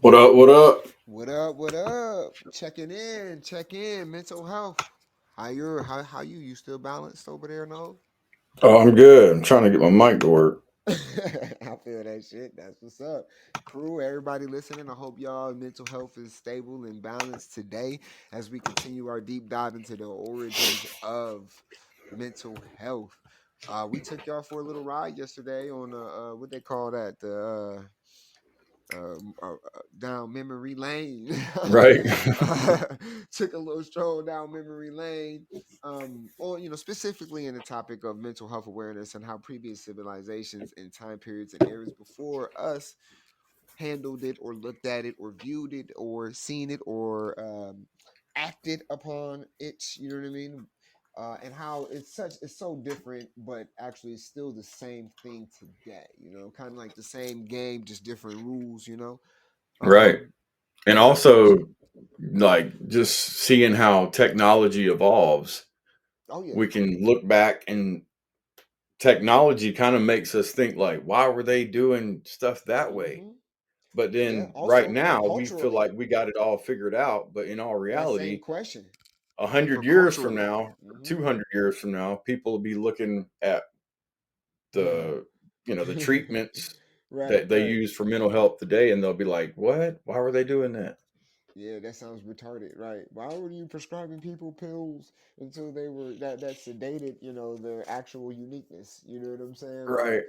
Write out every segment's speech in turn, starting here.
What up? What up? What up? What up? Checking in. Check in. Mental health. How you? You still balanced over there, no? Oh, I'm good. I'm trying to get my mic to work. I feel that shit. That's what's up. Crew, everybody listening, I hope y'all mental health is stable and balanced today as we continue our deep dive into the origins of mental health. We took y'all for a little ride yesterday on what they call that, the down memory lane. Right. uh, took a little stroll down memory lane. Or specifically in the topic of mental health awareness and how previous civilizations and time periods and eras before us handled it or looked at it or viewed it or seen it or acted upon it. You know what I mean? And how it's so different, but actually it's still the same thing today. Kind of like the same game, just different rules. Right. Um, And so also, like, just seeing how technology evolves, oh yeah, we can look back and technology kind of makes us think, like, why were they doing stuff that way? hmm But yeah. then right Also, and now, we feel culturally, like we got it all figured out. But in all that same reality, question a for 100 years from culturally. now, or Hmm 200 years from now, people will be looking at the, the treatments right, that they right. use for mental health today, and they'll be like, "What? Why were they doing that?" Yeah, that sounds retarded, right? Why were you prescribing people pills until they were that sedated, their actual uniqueness? You know what I'm saying? Like, Right,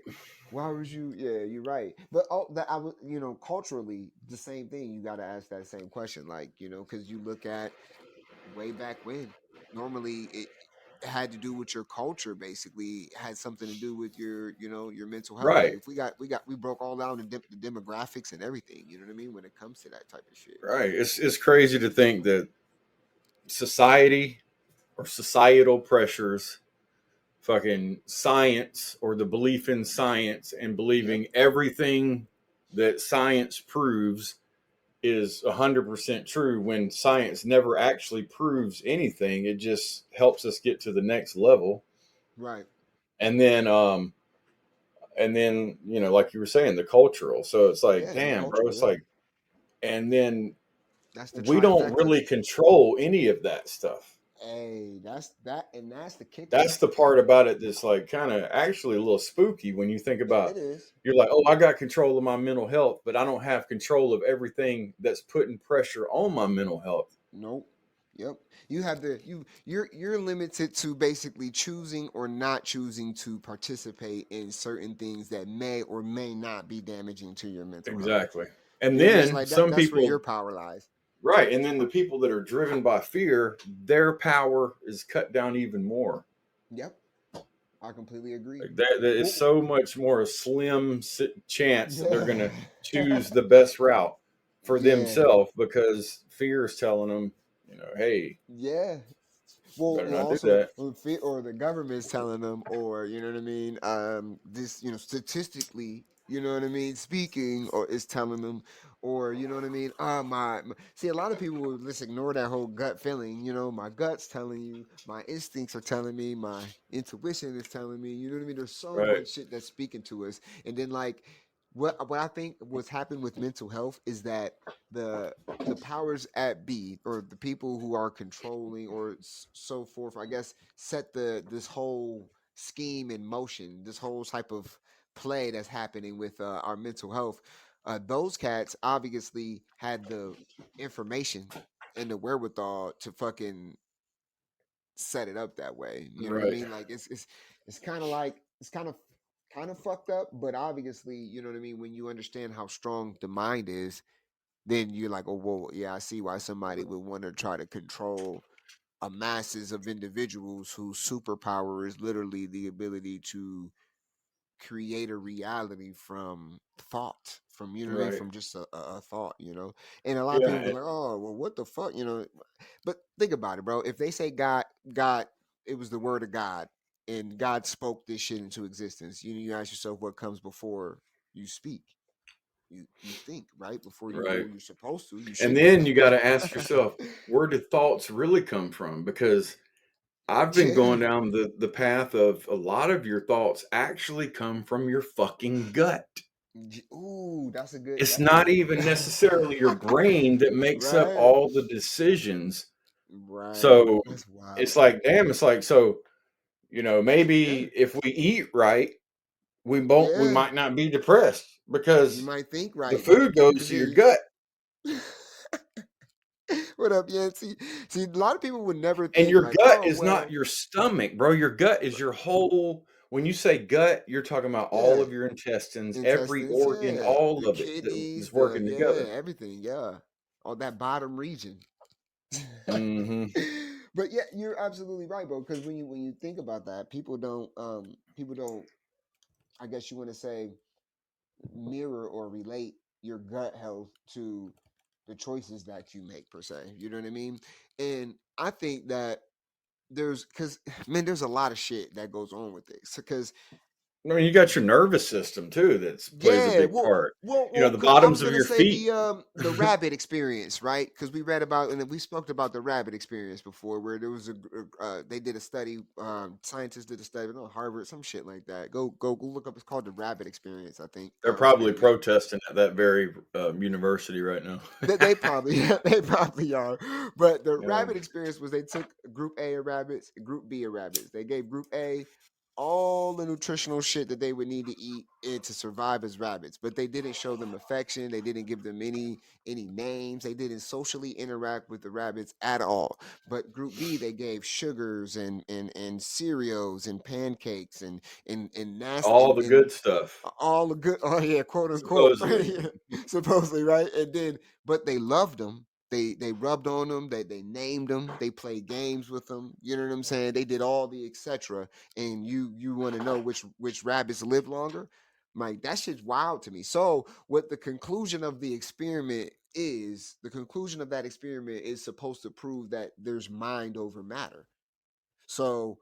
why was you? Yeah, you're right. But that I was, culturally, the same thing. You got to ask that same question, like, because you look at way back when. Normally, it had to do with your culture. Basically, had something to do with your mental health. Like, right, if we broke all down the demographics and everything. You know what I mean? When it comes to that type of shit. right. It's crazy to think that society or societal pressures, fucking science or the belief in science and Yep. believing everything that science proves is 100% true when science never actually proves anything. It just helps us get to the next level. Right. And then like you were saying, the cultural. So it's like, Yeah, and the damn, bro, cultural. it's Yep. like, and then That's the we don't trifecta. really control any of that stuff. Hey, that's that, and that's the kicker. That's the part about it that's like kind of actually a little spooky when you think about. It is. You're like, oh, I got control of my mental health, but I don't have control of everything that's putting pressure on my mental health. Nope. Yep. You have the you're limited to basically choosing or not choosing to participate in certain things that may or may not be damaging to your mental health. Exactly. And You know what I mean? It's then like that some that's where your people, power lies. right? And then the people that are driven by fear, their power is cut down even more. Yep. I completely agree. Like that is Well, so much more a slim chance that they're going yeah. to choose the best route for Yeah. themselves because fear is telling them, hey, Yeah. Well, better well, not do also, that. or the government's telling them, or you know what I mean. This, statistically, you know what I mean. Speaking, or is telling them, or you know what I mean. See, a lot of people will just ignore that whole gut feeling. You know, my gut's telling you, my instincts are telling me, my intuition is telling me. You know what I mean. There's so Right, much shit that's speaking to us, and then like. What I think what's happened with mental health is that the the powers at be, or the people who are controlling or so forth, I guess, set this whole scheme in motion, this whole type of play that's happening with our mental health. Those cats obviously had the information and the wherewithal to fucking set it up that way. You know what I right, mean? Like it's kind of like it's kind of fucked up, but obviously, you know what I mean. When you understand how strong the mind is, then you're like, oh, well, yeah, I see why somebody would want to try to control a masses of individuals whose superpower is literally the ability to create a reality from thought, from you know what I mean, right. from just a thought, And a lot of Yeah, people be like, oh, well, what the fuck. But think about it, bro. If they say God, it was the word of God, and God spoke this shit into existence. You ask yourself what comes before you speak. You think, right, before you right. do. You're supposed to. You And should then think. you got to ask yourself, where did thoughts really come from? Because I've been Yeah. going down the path of a lot of your thoughts actually come from your fucking gut. Ooh, that's a good. It's That's a not good. even necessarily your brain that makes up Right. all the decisions. Right. So That's wild. it's like, damn, it's like, so, Yeah. maybe if we eat right, we Yeah. might not be depressed You because might think the right, food goes because to your yeah. gut. What up, Yancy? See, a lot of people would never And think your like, gut oh, is not well, your stomach, bro. Your gut is your whole. When you say gut, you're talking about all yeah, of your intestines, every intestines, organ, yeah, all the of it that kidneys, is the working yeah, together. everything, yeah, all that bottom region. Hmm. But yeah, you're absolutely right, bro. Because when you think about that, people don't. I guess you want to say mirror or relate your gut health to the choices that you make per se. You know what I mean? And I think that because man, there's a lot of shit that goes on with this. Because I mean, you got your nervous system too that plays a yeah, big well, part. well, You know, well, the because I bottoms was of gonna your say feet. the rabbit experience, right? Because we read about and we spoke about the rabbit experience before, where there was they did a study, scientists did a study, no Harvard, some shit like that. Go look up. It's called the rabbit experience, I think. They're It's probably named that. protesting at that very university right now. They probably they probably are. But the Yeah. rabbit experience was they took group A of rabbits, group B of rabbits. They gave group A all the nutritional shit that they would need to eat and to survive as rabbits, but they didn't show them affection. They didn't give them any names. They didn't socially interact with the rabbits at all. But group B, they gave sugars and cereals and pancakes and nasty All the and good stuff, all the good, oh yeah, quote unquote, supposedly. supposedly, right? And then but they loved them. They rubbed on them. They named them. They played games with them. You know what I'm saying? They did all the etc. And you want to know which rabbits live longer? Like that shit's wild to me. So what the conclusion of the experiment is? The conclusion of that experiment is supposed to prove that there's mind over matter. So,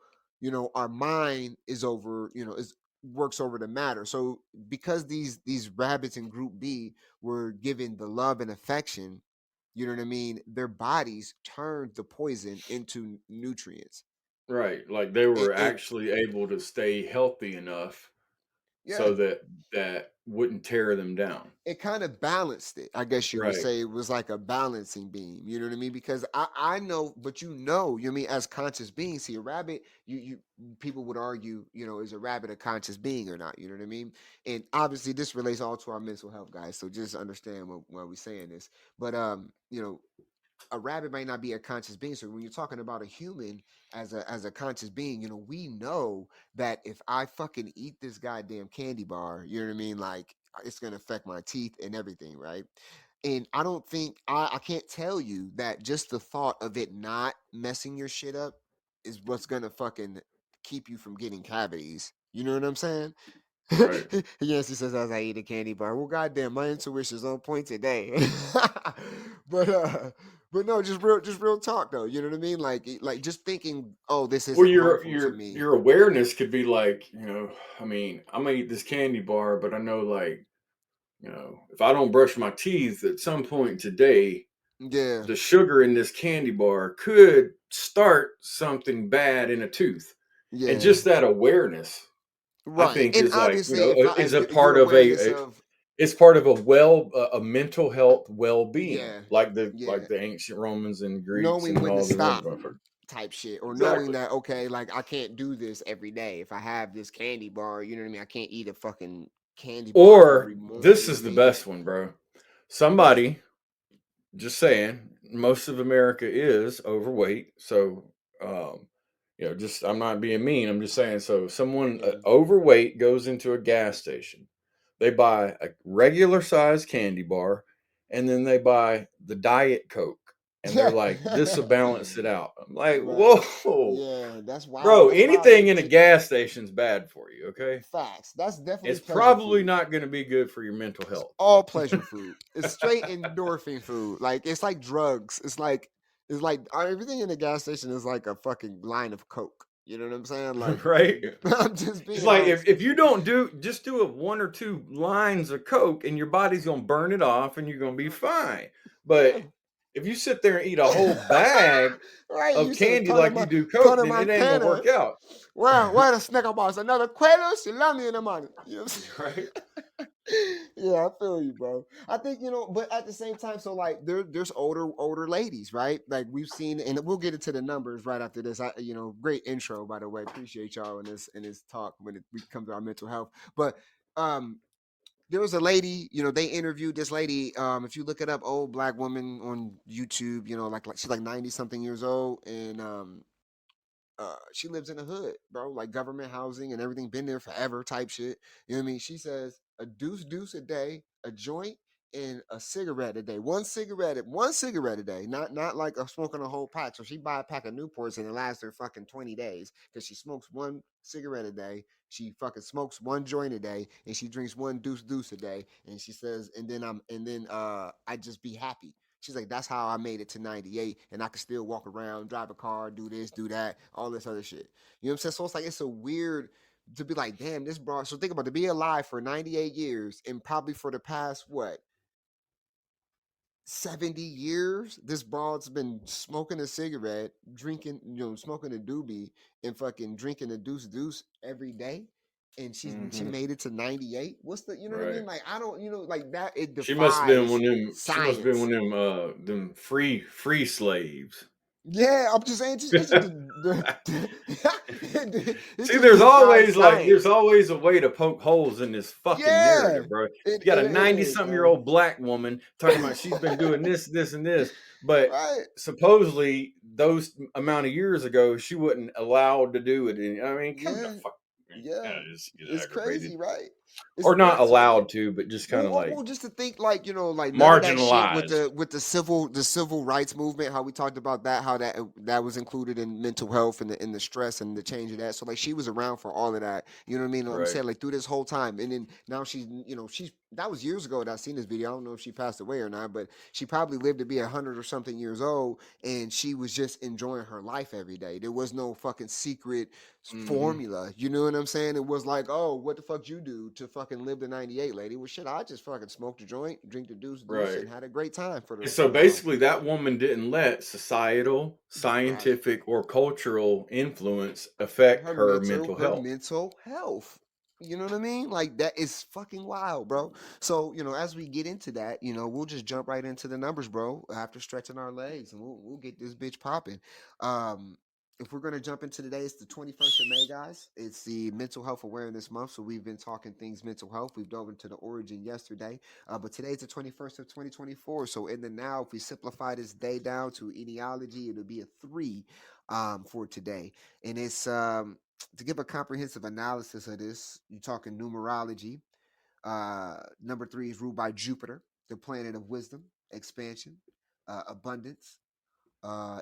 our mind is over, is works over the matter. So because these rabbits in group B were given the love and affection, you know what I mean, their bodies turned the poison into nutrients. Right. Like they It, were it actually able to stay healthy enough so Yeah. that wouldn't tear them down. It kind of balanced it. I guess you would Right. say it was like a balancing beam. You know what I mean? Because I know, but you know what I mean, as conscious beings, see a rabbit, you people would argue, is a rabbit a conscious being or not? You know what I mean? And obviously this relates all to our mental health, guys. So just understand why we're saying this. But a rabbit might not be a conscious being. So when you're talking about a human as a conscious being, we know that if I fucking eat this goddamn candy bar, you know what I mean? Like it's gonna affect my teeth and everything, right? And I don't think I can't tell you that just the thought of it not messing your shit up is what's gonna fucking keep you from getting cavities. You know what I'm saying? Right. Yes, he says as I eat a candy bar. Well, goddamn, my intuition's on point today. but but no, just real talk though. You know what I mean? Like just thinking, oh, this Well, isn't harmful to me. your awareness could be like, I mean, I'm gonna eat this candy bar, but I know, like, if I don't brush my teeth at some point today, Yeah, the sugar in this candy bar could start something bad in a tooth. And yeah, just that awareness, I right. think, And is like, obviously, is if a your part of awareness of it's part of a mental health well-being, yeah, like the yeah, ancient Romans and Greeks knowing and when to all the other stop motherfuckers. type shit, or knowing Exactly. that okay, like I can't do this every day. If I have this candy bar, you know what I mean. I can't eat a fucking candy bar Or every morning. this You know is what I the mean? best one, bro. Somebody, just saying, most of America is overweight. So, just I'm not being mean. I'm just saying. So, someone Yeah. overweight goes into a gas station. They buy a regular size candy bar, and then they buy the Diet Coke, and they're Yeah. like, "This will balance it out." I'm like, Right. "Whoa, Yeah, that's wild. bro! That's wild Anything that in a gas station's bad for you. Okay, facts. That's definitely it's pleasure probably food. not going to be good for your mental It's health." all pleasure food. It's straight endorphin food. Like it's like drugs. It's like everything in the gas station is like a fucking line of coke. You know what I'm saying? Like Right? I'm just It's being like honest. if you don't do a one or two lines of coke, and your body's gonna burn it off, and you're gonna be fine. But Yeah. if you sit there and eat a whole bag Right. of You said candy like you do coke, then it ain't gonna Panama. work out. Where the Snicker bars? Another Quelo? She love me in the money. You know what I'm saying? Right? Yeah, I feel you, bro. I think but at the same time, so like there's older ladies, right? Like we've seen, and we'll get into the numbers right after this. Great intro, by the way. Appreciate y'all in this talk when we come to our mental health. But um, there was a lady, they interviewed this lady. If you look it up, old black woman on YouTube, like she's like 90 something years old, and she lives in the hood, bro, like government housing and everything, been there forever type shit. You know what I mean? She says a deuce a day, a joint, and a cigarette a day. One cigarette a day, not like smoking a whole pack. So she buy a pack of Newports and it lasts her fucking 20 days because she smokes one cigarette a day. She fucking smokes one joint a day and she drinks one deuce a day. And she says, I just be happy. She's like, that's how I made it to 98, and I could still walk around, drive a car, do this, do that, all this other shit. You know what I'm saying? So it's a weird to be like, damn, this broad. So think about it, to be alive for 98 years and probably for the past, what, 70 years, this broad's been smoking a cigarette, drinking, smoking a doobie, and fucking drinking a deuce every day. And she Hmm. made it to 98. What's the, you know what I Right. mean? Like, I don't, like that, it She must have been defies one of them. She must have been science. one of them free slaves. Yeah, I'm just saying, it's just, it See, just defies there's science. always a way to poke holes in this fucking Yeah, narrative, bro. it, You got a it 90 is, something year man. old black woman talking about she's been doing this, and this, but Right? supposedly those amount of years ago she wasn't allowed to do it. And I mean, come the Yeah, fuck, yeah. just get It's aggravated, crazy, right? It's or not nuts, right? allowed to, but just kind of Well, like just to think like like none of that shit with marginalized. the civil rights movement, how we talked about that, how that was included in mental health and the stress and the change of that. So like she was around for all of that. You know what I mean? I'm Right. saying like through this whole time, and then now she's that was years ago that I seen this video. I don't know if she passed away or not, but she probably lived to be 100 or something years old, and she was just enjoying her life every day. There was no fucking secret Hmm. formula. You know what I'm saying? It was like, oh, what the fuck you do to fucking live to 98, lady? Well, shit, I just fucking smoked a joint, drink the deuce, Right. and had a great time for And the so for the rest. basically, that woman didn't let societal, Right. scientific, or cultural influence affect her mental Her health. mental health. You know what I mean? Like that is fucking wild, bro. So, as we get into that, we'll just jump right into the numbers, bro, after stretching our legs and we'll get this bitch popping. Um, if we're gonna jump into today, it's the 21st of May, guys. It's the mental health awareness month. So we've been talking things mental health. We've dove into the origin yesterday. But today's the 21st of 2024. So in the now, if we simplify this day down to etiology, it'll be a 3 for today. And it's to give a comprehensive analysis of this, you're talking numerology. Number 3 is ruled by Jupiter, the planet of wisdom, expansion, abundance.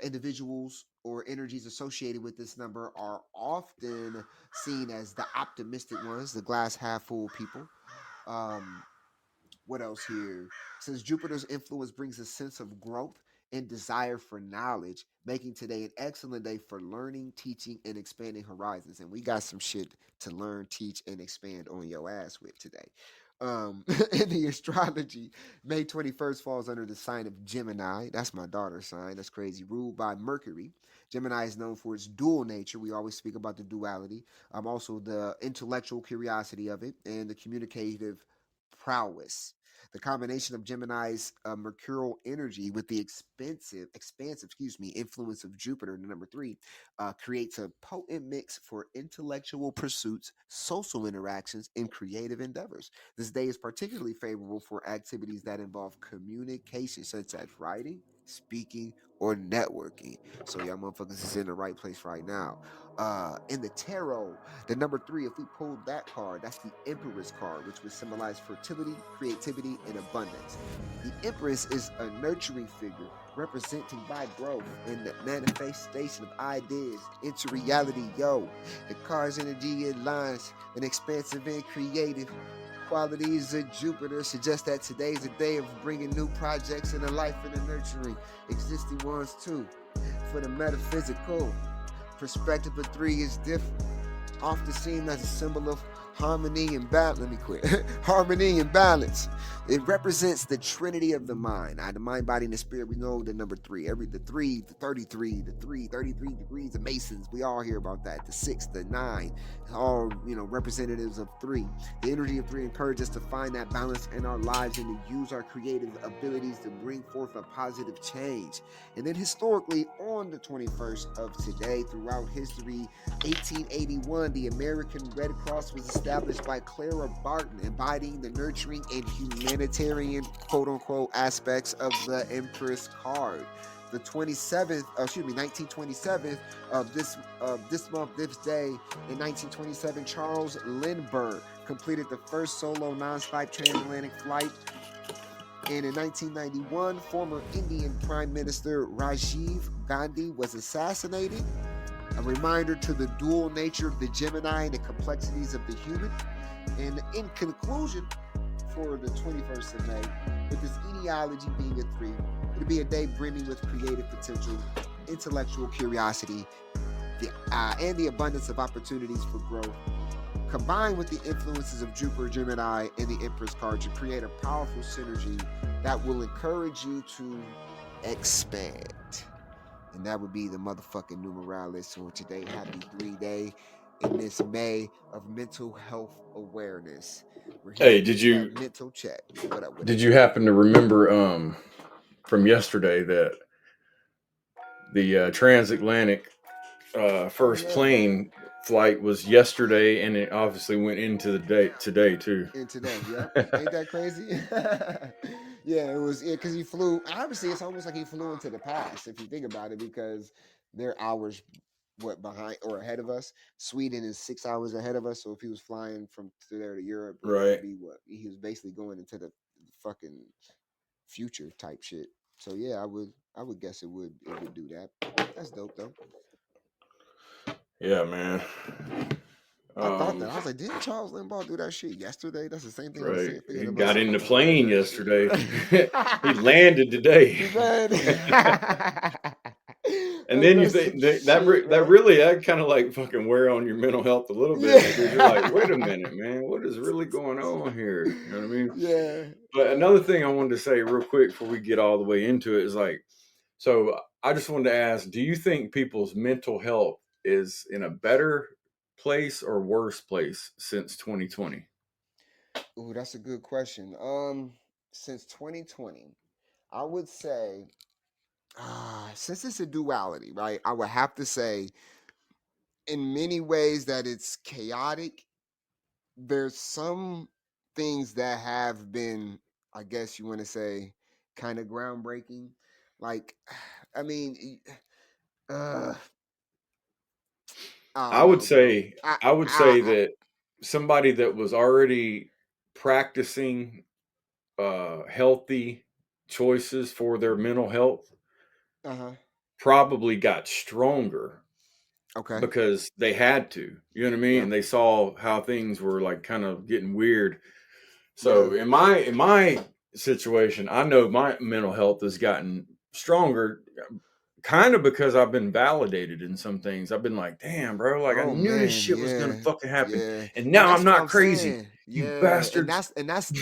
Individuals or energies associated with this number are often seen as the optimistic ones, the glass half full people. Um, what else here? Since Jupiter's influence brings a sense of growth and desire for knowledge, making today an excellent day for learning, teaching, and expanding horizons. And we got some shit to learn, teach, and expand on your ass with today. In the astrology, May 21st falls under the sign of Gemini. That's my daughter's sign. That's crazy. Ruled by Mercury. Gemini is known for its dual nature. We always speak about the duality. Also the intellectual curiosity of it and the communicative prowess. The combination of Gemini's mercurial energy with the expansive, influence of Jupiter, the number 3, creates a potent mix for intellectual pursuits, social interactions, and creative endeavors. This day is particularly favorable for activities that involve communication, such as writing, speaking, or networking. So y'all motherfuckers is in the right place right now. In the tarot, the number 3, if we pulled that card, that's the Empress card, which would symbolize fertility, creativity, and abundance. The Empress is a nurturing figure representing by growth and the manifestation of ideas into reality. Yo, the card's energy aligns an expansive and creative qualities of Jupiter suggest that today is a day of bringing new projects into life and the nurturing existing ones too. For the metaphysical, perspective of 3 is different, often seen as a symbol of harmony and balance. Let me quit. Harmony and balance. It represents the trinity of the mind. The mind, body, and the spirit. We know the number 3. The 3, the 33, the 33 degrees of Masons. We all hear about that. The 6, the 9, all representatives of 3. The energy of 3 encourages us to find that balance in our lives and to use our creative abilities to bring forth a positive change. And then historically, on the 21st of today, throughout history, 1881, the American Red Cross was established by Clara Barton, embodying the nurturing and humanitarian quote-unquote aspects of the Empress card. The 1927 of this month, this day in 1927, Charles Lindbergh completed the first solo non-stop transatlantic flight. And in 1991, former Indian Prime Minister Rajiv Gandhi was assassinated. A reminder to the dual nature of the Gemini and the complexities of the human. And in conclusion, for the 21st of May, with this etiology being a 3, it'll be a day brimming with creative potential, intellectual curiosity, and the abundance of opportunities for growth, combined with the influences of Jupiter, Gemini, and the Empress card to create a powerful synergy that will encourage you to expand. And that would be the motherfucking numeralis on today. Happy 3 day in this May of mental health awareness. Hey, did you mental check? What up? Did you happen to remember from yesterday that the transatlantic first plane flight was yesterday, and it obviously went into the day today too. Into that, yeah. Ain't that crazy? Yeah, it was because he flew. Obviously, it's almost like he flew into the past if you think about it, because they're hours behind or ahead of us. Sweden is 6 hours ahead of us, so if he was flying from there to Europe, it would be he was basically going into the fucking future type shit. So yeah, I would guess it would do that. That's dope though. Yeah, man. I thought that. I was like, didn't Charles Limbaugh do that shit yesterday? That's the same thing. Right. He got in the plane yesterday. He landed today. And then you think that really kind of like fucking wear on your mental health a little bit, because you're like, wait a minute, man, what is really going on here? You know what I mean? Yeah. But another thing I wanted to say real quick before we get all the way into it is like, so I just wanted to ask, do you think people's mental health is in a better place or worse place since 2020? Ooh, that's a good question. Since 2020, I would say, since it's a duality, right? I would have to say, in many ways, that it's chaotic. There's some things that have been, I guess you want to say, kind of groundbreaking. Like, I mean, uh, I I don't would know, bro. say I would say that somebody that was already practicing healthy choices for their mental health Uh-huh. probably got stronger Okay. because they had to. You know what I mean? Yeah. And they saw how things were like kind of getting weird. Yeah. So in my situation, I know my mental health has gotten stronger kind of because I've been validated in some things. I've been like, damn, bro, like I Oh knew this man, shit was gonna yeah, fucking happen. yeah, And and now I'm that's what not I'm crazy. saying. You Yeah, and bastards.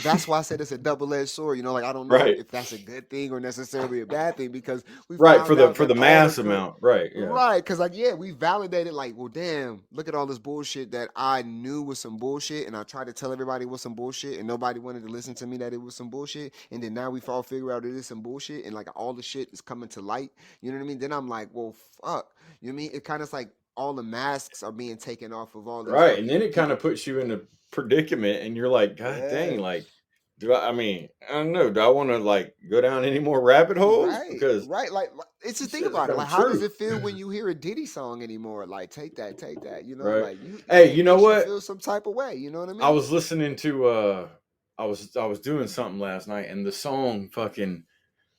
that's why I said it's a double-edged sword. You know, like I don't know Right. if that's a good thing or necessarily a bad thing because we Right. For found the out for that the all the mass good, amount. Right. Yeah. right? Because like yeah, we validated like, well, damn, look at all this bullshit that I knew was some bullshit, and I tried to tell everybody it was some bullshit, and nobody wanted to listen to me that it was some bullshit, and then now we all figure out it is some bullshit, and like all the shit is coming to light. You know what I mean? Then I'm like, well, fuck. You know what I mean? It kind of like all the masks are being taken off of all these Right. And then fucking it kind of people. puts you in a predicament and you're like, God Yeah. dang, like, I mean, I don't know. Do I want to like go down any more rabbit holes? Right, Because right. Like, it's just this think shit has about it. come Like, how does true. it feel when you hear a Diddy song anymore? Like, take that. You know, Right. like you, Hey, it you know makes you what? feel some type of way. You know what I I mean? was listening to I was doing something last night and the song fucking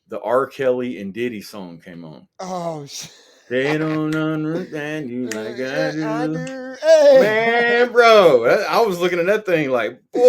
the R. Kelly and Diddy song came on. Oh shit. They don't understand you like I Yeah, I do. do. Hey. Man, bro. I was looking at that thing like, boy.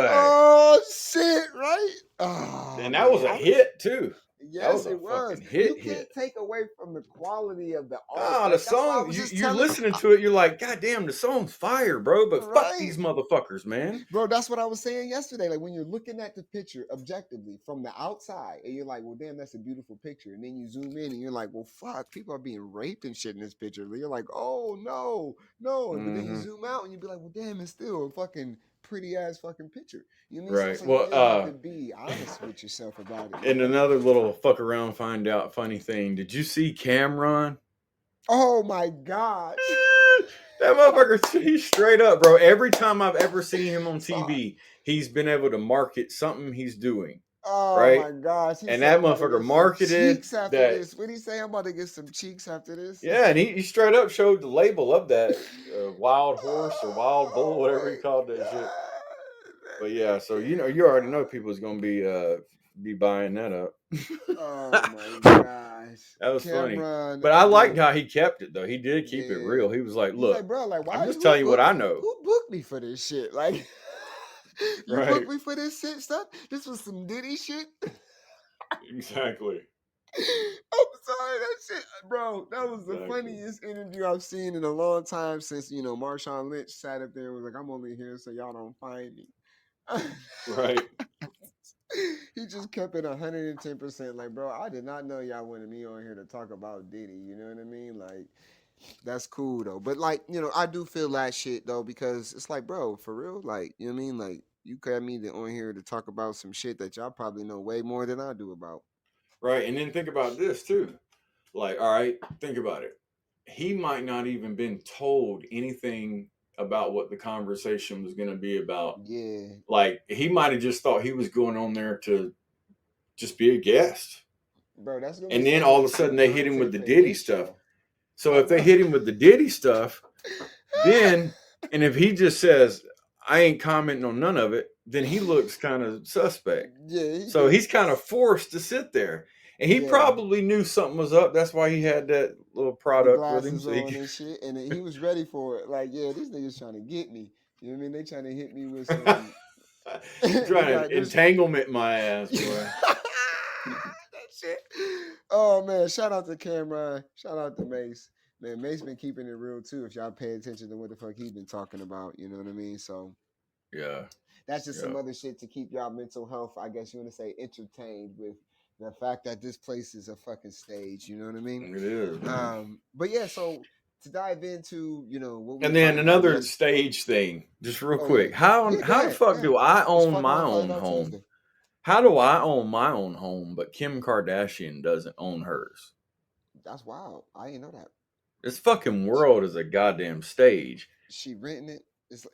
Oh shit! Right? Oh And that man, was a hit too. That yes, was a it was. fucking You hit. can't take away from the quality of the art. Ah, the Like that's why I song was just you're telling. listening to it, you're like, God damn, the song's fire, bro. But fuck Right. these motherfuckers, man. Bro, that's what I was saying yesterday. Like when you're looking at the picture objectively from the outside, and you're like, well, damn, that's a beautiful picture. And then you zoom in and you're like, well, fuck, people are being raped and shit in this picture. And you're like, oh no, no. But then you Hmm. zoom out and you be like, well, damn, it's still a fucking pretty ass fucking picture. You know what I mean? So Right. it's like you Well, really have to be honest with yourself about it, and man. another little fuck around, find out funny thing. Did you see Cameron? Oh my gosh. That motherfucker, he's straight up, bro. Every time I've ever seen him on So, TV, he's been able to market something he's doing, oh right? my gosh. He And said that I'm about to motherfucker get some marketed cheeks after that. this. What did he say? I'm about to get some cheeks after this. Yeah, and he straight up showed the label of that wild horse or wild bull, Oh whatever my he called that shit. god. But yeah, so you already know people's gonna be buying that up. Oh my gosh. That was funny. Cameron, But I liked bro. how he kept it though. He did keep it Yeah. real. He was like, He's like, "Look, bro, like, I'm why just telling you what I know." who booked me for this shit? Like you Right? booked me for this shit, son? This was some Diddy shit. Exactly. I'm sorry, that shit, bro. That was the Exactly. funniest interview I've seen in a long time since Marshawn Lynch sat up there and was like, I'm only here so y'all don't find me. Right. He just kept it 110%. Like, bro, I did not know y'all wanted me on here to talk about Diddy. You know what I mean? Like, that's cool though. But like, I do feel that shit though because it's like, bro, for real, like, you know what I mean? Like, you got me on here to talk about some shit that y'all probably know way more than I do about. Right. And then think about this too. Like, all right, think about it. He might not even been told anything about what the conversation was going to be about. Yeah, Like, he might have just thought he was going on there to just be a guest. bro, that's gonna be And then something all of to a sudden see they on hit him with the Tiff Diddy Nick stuff. show. So if they hit him with the Diddy stuff, then, and if he just says, I ain't commenting on none of it, then he looks kind of suspect. Yeah, So he's kind of forced to sit there. And he Yeah. probably knew something was up. That's why he had that little the product with him. glasses So on he and shit, and he was ready for it. Like, yeah, these niggas trying to get me. You know what I mean? They trying to hit me with some. trying to entanglement my ass, boy. That shit. Oh man, shout out to Cameron. Shout out to Mace. Man, Mace been keeping it real too. If y'all pay attention to what the fuck he been talking about, you know what I mean? So Yeah. that's just some Yeah. other shit to keep y'all mental health, I guess you want to say, entertained with the fact that this place is a fucking stage. You know what I mean? It is. Man. But yeah, so to dive into, what we And were then talking about another yesterday. stage thing, just real Oh quick. yeah, How yeah. Go how the ahead. fuck Yeah, do I let's own fuck my around, own find out home? Tuesday. How do I own my own home, but Kim Kardashian doesn't own hers? That's wild. I didn't know that. This fucking world is a goddamn stage. She renting it.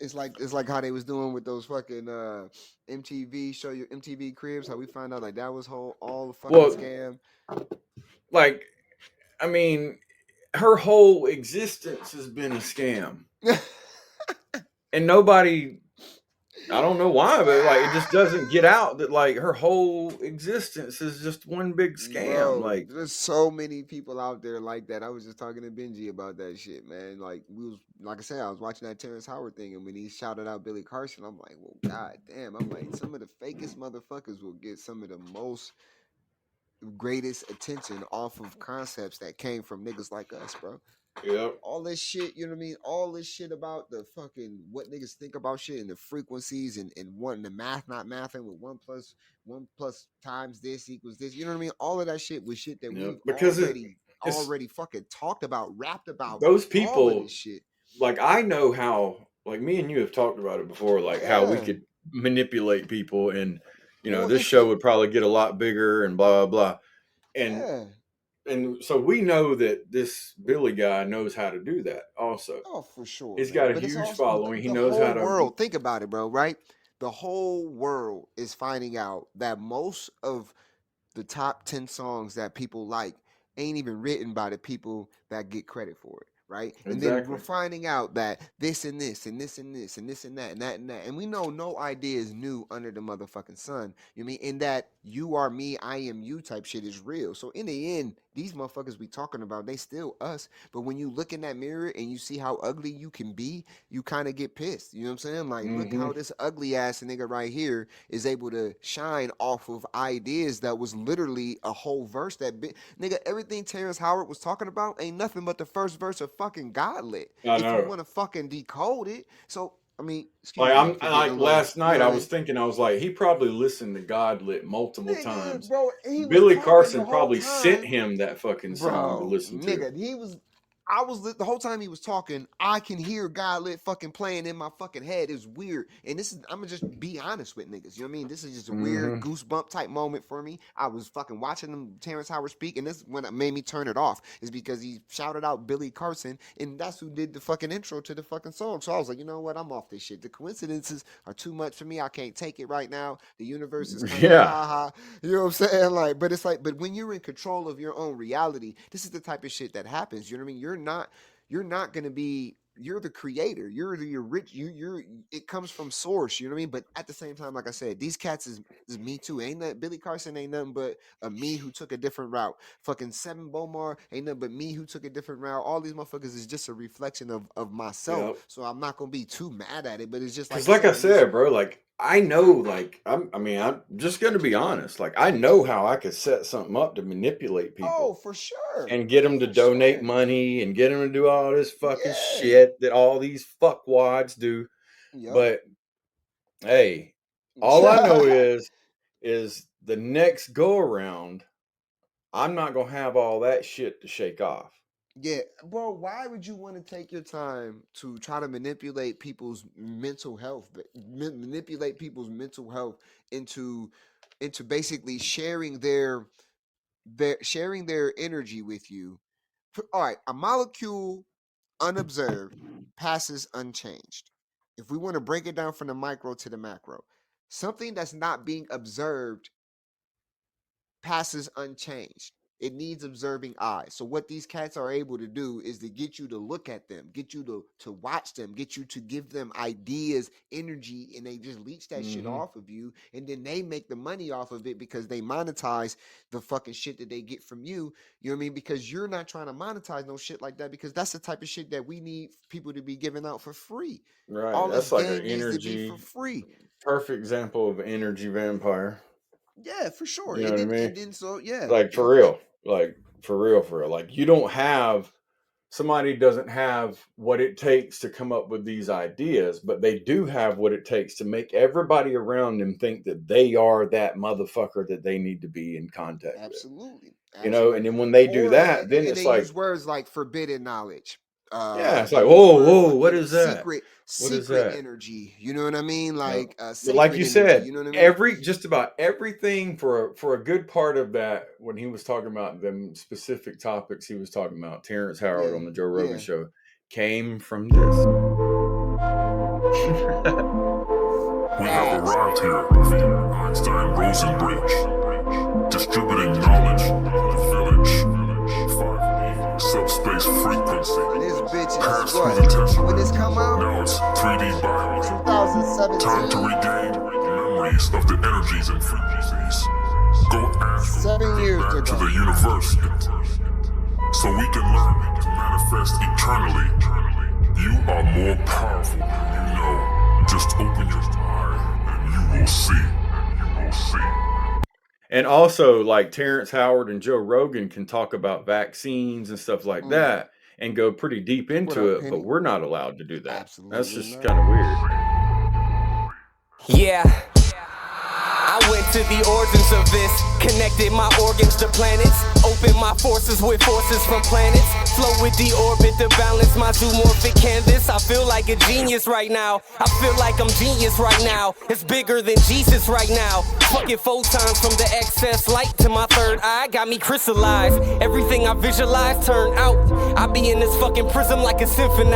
It's like how they was doing with those fucking MTV show your MTV cribs. How we found out like that was all a fucking Well, scam. like, I mean, her whole existence has been a scam, and nobody. I don't know why, but like it just doesn't get out that like her whole existence is just one big scam. Bro, Like, there's so many people out there like that. I was just talking to Benji about that shit, man. Like I said, I was watching that Terrence Howard thing, and when he shouted out Billy Carson, I'm like, well, god damn. I'm like, some of the fakest motherfuckers will get some of the most greatest attention off of concepts that came from niggas like us, bro. yep. All this shit, you know what I mean? All this shit about the fucking what niggas think about shit and the frequencies and wanting the math, not mathing with one plus times this equals this. You know what I mean? All of that shit was shit that Yep. we've Because already fucking talked about, rapped about. those All of people, this shit. like I know how, like me and you have talked about it before, like how we Yeah. could manipulate people, and Well, this it's show the- would probably get a lot bigger and blah blah blah, and Yeah. and so we know that this Billy guy knows how to do that. Also, Oh, for sure. he's man. got a But it's huge also following. He the knows whole how to. world. Think about it, bro. Right? The whole world is finding out that most of the top 10 songs that people like ain't even written by the people that get credit for it, right? And then Exactly. we're finding out that this and this and this and this and this and that and that and that. And we know no idea is new under the motherfucking sun. You know what I mean? In that you are me, I am you type shit is real. So in the end, these motherfuckers we talking about, they still us. But when you look in that mirror and you see how ugly you can be, you kind of get pissed. You know what I'm saying? Like, look how this ugly ass nigga right here is able to shine off of ideas that was literally a whole verse that nigga, everything Terrence Howard was talking about ain't nothing but the first verse of fucking Godlit. I If know. you want to fucking decode it. So I mean, excuse Like me. I'm for getting a like little- last you night, know I what was thinking, I was like, he probably listened to Godlit multiple Nigga, times. bro, he was Billy talking Carson the whole probably sent time. him that fucking song to listen to. Nigga, the whole time he was talking, I can hear Godlit fucking playing in my fucking head. It's weird. And I'm gonna just be honest with niggas. You know what I mean? This is just a weird goosebump type moment for me. I was fucking watching them Terrence Howard speak, and this is when it made me turn it off. Is because he shouted out Billy Carson, and that's who did the fucking intro to the fucking song. So I was like, you know what? I'm off this shit. The coincidences are too much for me. I can't take it right now. The universe is kind of Yeah. you know what I'm saying? Like, but it's like, but when you're in control of your own reality, this is the type of shit that happens. You know what I mean? You're not gonna be. You're the creator. You're rich. You're. It comes from source. You know what I mean? But at the same time, like I said, these cats is me too. Ain't that Billy Carson? Ain't nothing but a me who took a different route. Fucking Seven Bomar ain't nothing but me who took a different route. All these motherfuckers is just a reflection of myself. Yep. So I'm not gonna be too mad at it. But it's just like, Because like I said, bro, like I know, like I'm just gonna be honest. Like I know how I could set something up to manipulate people. Oh, for sure. And get them to For donate sure. money and get them to do all this fucking Yeah. shit that all these fuckwads do. Yup. But hey, all I know is the next go around, I'm not gonna have all that shit to shake off. Yeah, bro, why would you want to take your time to try to manipulate people's mental health, manipulate people's mental health into basically sharing their energy with you? All right, a molecule unobserved passes unchanged. If we want to break it down from the micro to the macro, something that's not being observed passes unchanged. It needs observing eyes. So what these cats are able to do is to get you to look at them, get you to watch them, get you to give them ideas, energy, and they just leech that shit off of you, and then they make the money off of it because they monetize the fucking shit that they get from you. You know what I mean? Because you're not trying to monetize no shit like that, because that's the type of shit that we need people to be giving out for free. Right. All That's this like an game needs to be energy, for free. perfect example of an energy vampire. Yeah, for sure. You know what I mean? And then so yeah. Like for real. Like for real. Like you don't have, somebody doesn't have what it takes to come up with these ideas, but they do have what it takes to make everybody around them think that they are that motherfucker that they need to be in contact with. Absolutely. You know, and then when they do Or that, then and it's they like, use words like forbidden knowledge. Yeah, it's like, whoa, whoa, what fucking is that? What is secret that? energy. You know what I mean? Like But like sacred you energy. said, You know what I mean? just about everything for a good part of that when he was talking about them specific topics he was talking about, Terrence Howard Yeah, on the Joe Rogan yeah. show, came from this. We have arrived here via Einstein Rosen Bridge, distributing knowledge in the village. 5 subspace frequency. This bitch Pass is through what? the test. When this come out? Now it's 3D biology. 2017. Time to regain memories of the energies and frequencies. Go astral. 7 years back to ago. the universe. So we can learn to manifest eternally. You are more powerful than you know. Just open your eye and you will see. You will see. And also, like Terrence Howard and Joe Rogan can talk about vaccines and stuff like that and go pretty deep into up, it, but Penny? we're not allowed to do that. Absolutely That's just not. kind of weird. Yeah. I went to the origins of this, connected my organs to planets, opened my forces with forces from planets, flow with the orbit to balance my zoomorphic canvas. I feel like a genius right now. I feel like I'm genius right now. It's bigger than Jesus right now. Fucking photons from the excess light to my third eye got me crystallized. Everything I visualize turned out. I be in this fucking prism like a symphony.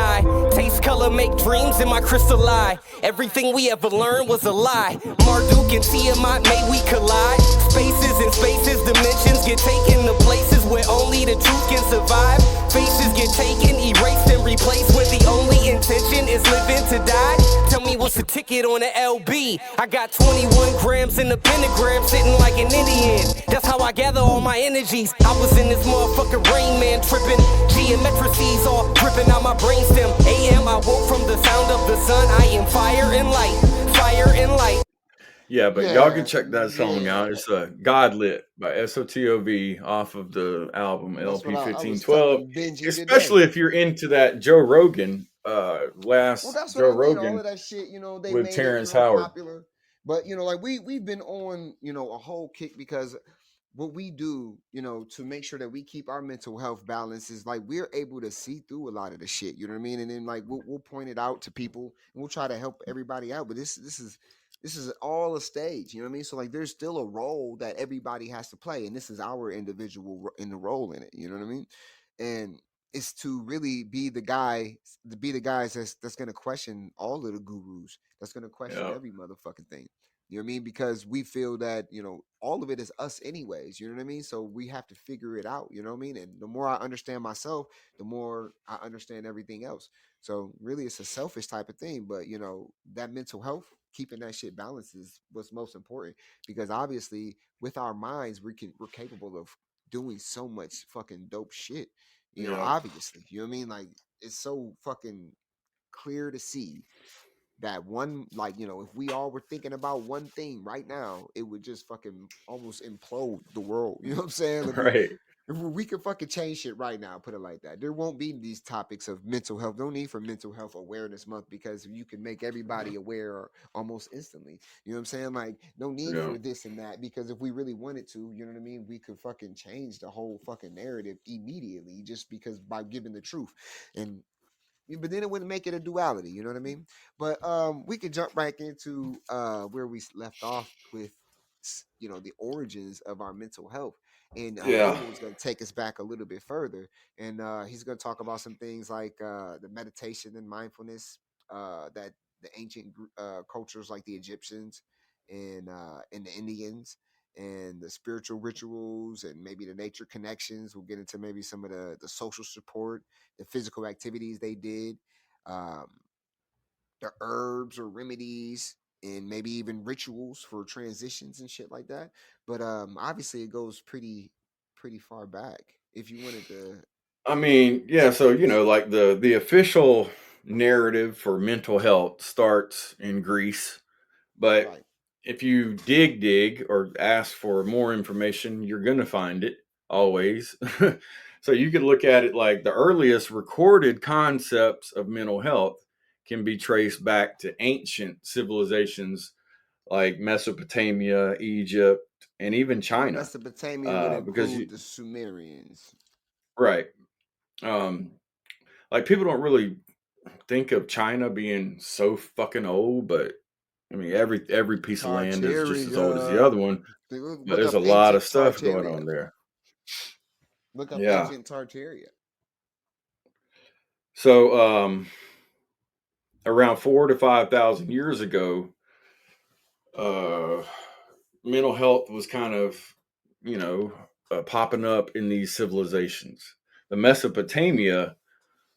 Taste, color, make dreams in my crystal eye. Everything we ever learned was a lie. Marduk and Tiamat, may we collide. Spaces and spaces, dimensions get taken to places where only the truth can survive. Faces get taken, erased and replaced where the only intention is living to die. Tell me what's the ticket on the LB? I got 21 grams in the pentagram sitting like an Indian. That's how I gather all my energies. I was in this motherfucking Rain Man tripping. Geometrices all dripping out my brainstem. AM, I woke from the sound of the sun. I am fire and light, fire and light. Yeah, but y'all can check that song out. It's God Lit by SOTOV off of the album That's LP what I was 1512. telling Benji Especially today. if you're into that Joe Rogan, Well, last that's Joe what I mean. All Rogan of that shit, you know, they with made Terrence it, you know, Howard. popular. But you know, like we've been on, you know, a whole kick because what we do, you know, to make sure that we keep our mental health balance is like we're able to see through a lot of the shit. You know what I mean? And then like we'll point it out to people and we'll try to help everybody out. But this is all a stage. You know what I mean? So like there's still a role that everybody has to play, and this is our individual in the role in it. You know what I mean? And it's to really be the guy, to be the guys that's gonna question all of the gurus, that's gonna question Yeah. every motherfucking thing. You know what I mean? Because we feel that, you know, all of it is us anyways. You know what I mean? So we have to figure it out. You know what I mean? And the more I understand myself, the more I understand everything else. So really it's a selfish type of thing. But you know, that mental health, keeping that shit balanced is what's most important. Because obviously with our minds, we're capable of doing so much fucking dope shit. You know, Yeah. obviously. You know what I mean? Like it's so fucking clear to see that one, like, you know, if we all were thinking about one thing right now, it would just fucking almost implode the world. You know what I'm saying? Like, Right. if we could fucking change shit right now, put it like that, there won't be these topics of mental health. No need for mental health awareness month because you can make everybody aware almost instantly. You know what I'm saying? Like, no need Yeah. for this and that because if we really wanted to, you know what I mean, we could fucking change the whole fucking narrative immediately just because by giving the truth. And but then it wouldn't make it a duality, you know what I mean? But we could jump back into where we left off with, you know, the origins of our mental health. And Yeah. Roman's going to take us back a little bit further, and he's going to talk about some things like the meditation and mindfulness that the ancient cultures like the Egyptians and the Indians, and the spiritual rituals and maybe the nature connections. We'll get into maybe some of the social support, the physical activities they did, um, the herbs or remedies, and maybe even rituals for transitions and shit like that. But obviously, it goes pretty far back. If you wanted to, I mean, yeah, so you know, like the official narrative for mental health starts in Greece, but right, if you dig or ask for more information, you're going to find it always. So you could look at it like the earliest recorded concepts of mental health can be traced back to ancient civilizations like Mesopotamia, Egypt, and even China. Mesopotamia would Because include the Sumerians. right. Um, like people don't really think of China being so fucking old, but I mean every piece of land is just as old as the other Tartaria. one. But Look there's up a lot of ancient stuff going Tartaria. on there. Look up Yeah. ancient Tartaria. So around 4,000 to 5,000 years ago, mental health was kind of, popping up in these civilizations. The Mesopotamia,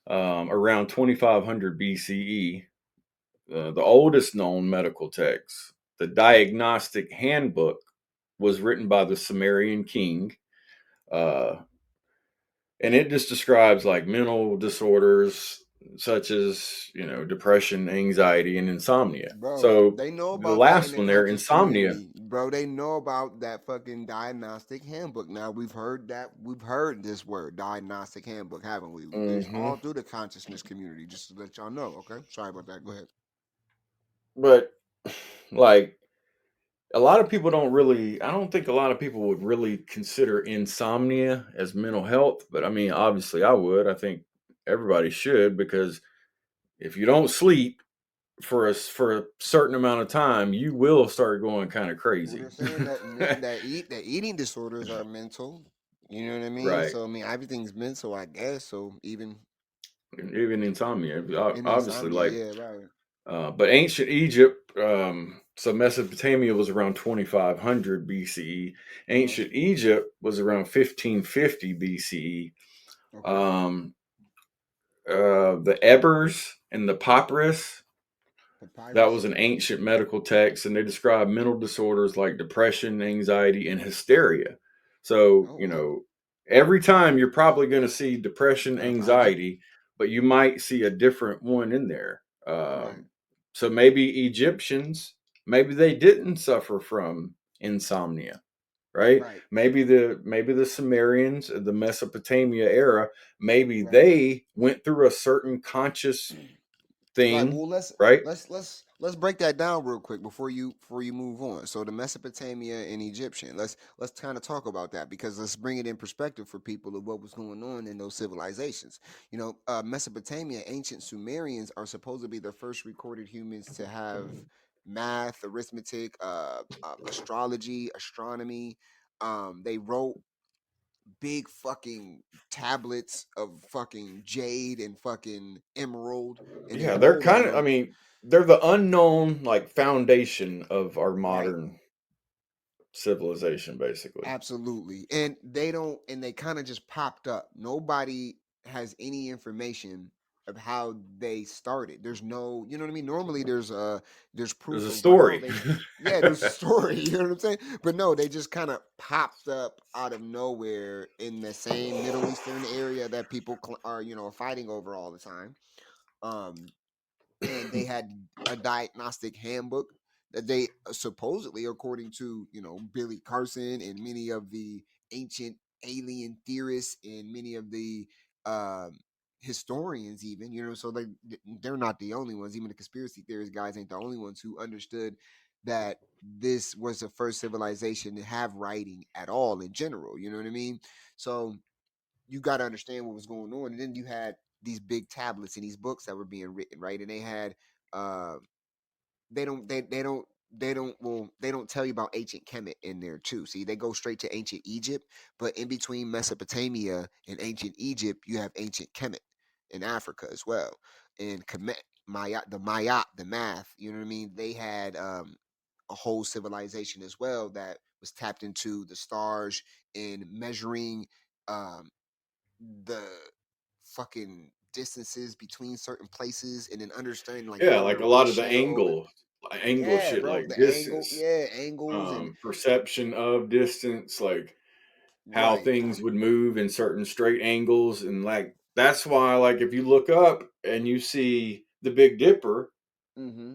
around 2500 BCE, the oldest known medical text, the Diagnostic Handbook, was written by the Sumerian king. And it just describes like mental disorders such as, depression, anxiety, and insomnia. Bro, So they know the about that in last the one there, conscious insomnia. community. Bro, they know about that fucking diagnostic handbook. Now we've heard this word, diagnostic handbook, haven't we? It's Hmm. all through the consciousness community, just to let y'all know, okay? Sorry about that. Go ahead. But like a lot of people I don't think a lot of people would really consider insomnia as mental health. But I mean, obviously I would. I think everybody should, because if you don't sleep for a certain amount of time, you will start going kind of Well, crazy. they're saying that eating disorders are mental. You know what I mean? Right. So I mean everything's mental, I guess. So even Even insomnia, in obviously, insomnia, like, yeah, right. but ancient Egypt, so Mesopotamia was around 2500 BCE. Ancient Egypt was around 1550 BCE. Okay. The Ebers and the Papyrus, that was Papyrus. an ancient medical text, and they describe mental disorders like depression, anxiety, and hysteria. So, Oh wow. every time you're probably going to see depression, In a project. anxiety, but you might see a different one in there. Right. So maybe Egyptians, maybe they didn't suffer from insomnia, right? Right. Maybe the Sumerians, the Mesopotamia era, maybe Right. they went through a certain conscious Right. thing, Well, right? let's break that down real quick before you move on. So the Mesopotamia and Egyptian. Let's kind of talk about that, because let's bring it in perspective for people of what was going on in those civilizations. Mesopotamia, ancient Sumerians are supposed to be the first recorded humans to have math, arithmetic, astrology, astronomy. They wrote big fucking tablets of fucking jade and fucking emerald, and they Yeah, they're wrote on kind of, I them. mean, they're the unknown like foundation of our Right. modern civilization, basically. Absolutely. And they kind of just popped up. Nobody has any information of how they started. There's no, you know what I mean? Normally there's There's proof a of like, oh, story. yeah, there's a story, you know what I'm saying? But no, they just kind of popped up out of nowhere in the same Middle Eastern area that people are, fighting over all the time. Um and they had a diagnostic handbook that they supposedly, according to Billy Carson and many of the ancient alien theorists and many of the um historians, even, so they're not the only ones. Even the conspiracy theorist guys ain't the only ones who understood that this was the first civilization to have writing at all in general, you know what I mean? So you got to understand what was going on. And then you had these big tablets and these books that were being written, right? And they had uh they don't tell you about ancient Kemet in there too. See, they go straight to ancient Egypt, but in between Mesopotamia and ancient Egypt, you have ancient Kemet in Africa as well. And Kemet, the math, you know what I mean? They had a whole civilization as well that was tapped into the stars and measuring um the fucking distances between certain places, and then understanding like Yeah, like water a lot of the ratio. angle Yeah, shit, bro, like the angle, distance, yeah, angles and perception of distance, like how right. things would move in certain straight angles, and like that's why, like, if you look up and you see the Big Dipper, Mm-hmm.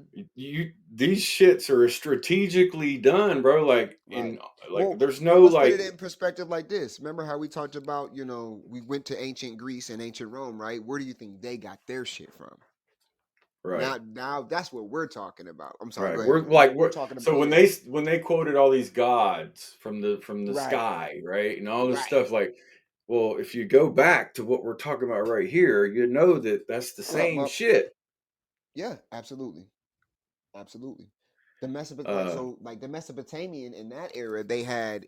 these shits are strategically done, bro. Like Right. like Well, there's well, no let's put it like in perspective like this. Remember how we talked about, we went to ancient Greece and ancient Rome, right? Where do you think they got their shit from? right. Now that's what we're talking about. I'm sorry, go Right. ahead. We're We're talking about, so when yeah. they quoted all these gods from the Right. sky, right? And all this Right. stuff, like Well, if you go back to what we're talking about right here, you know that that's the What up, same Mup? shit. Yeah, absolutely. Absolutely. The Uh, the Mesopotamian in that era, they had,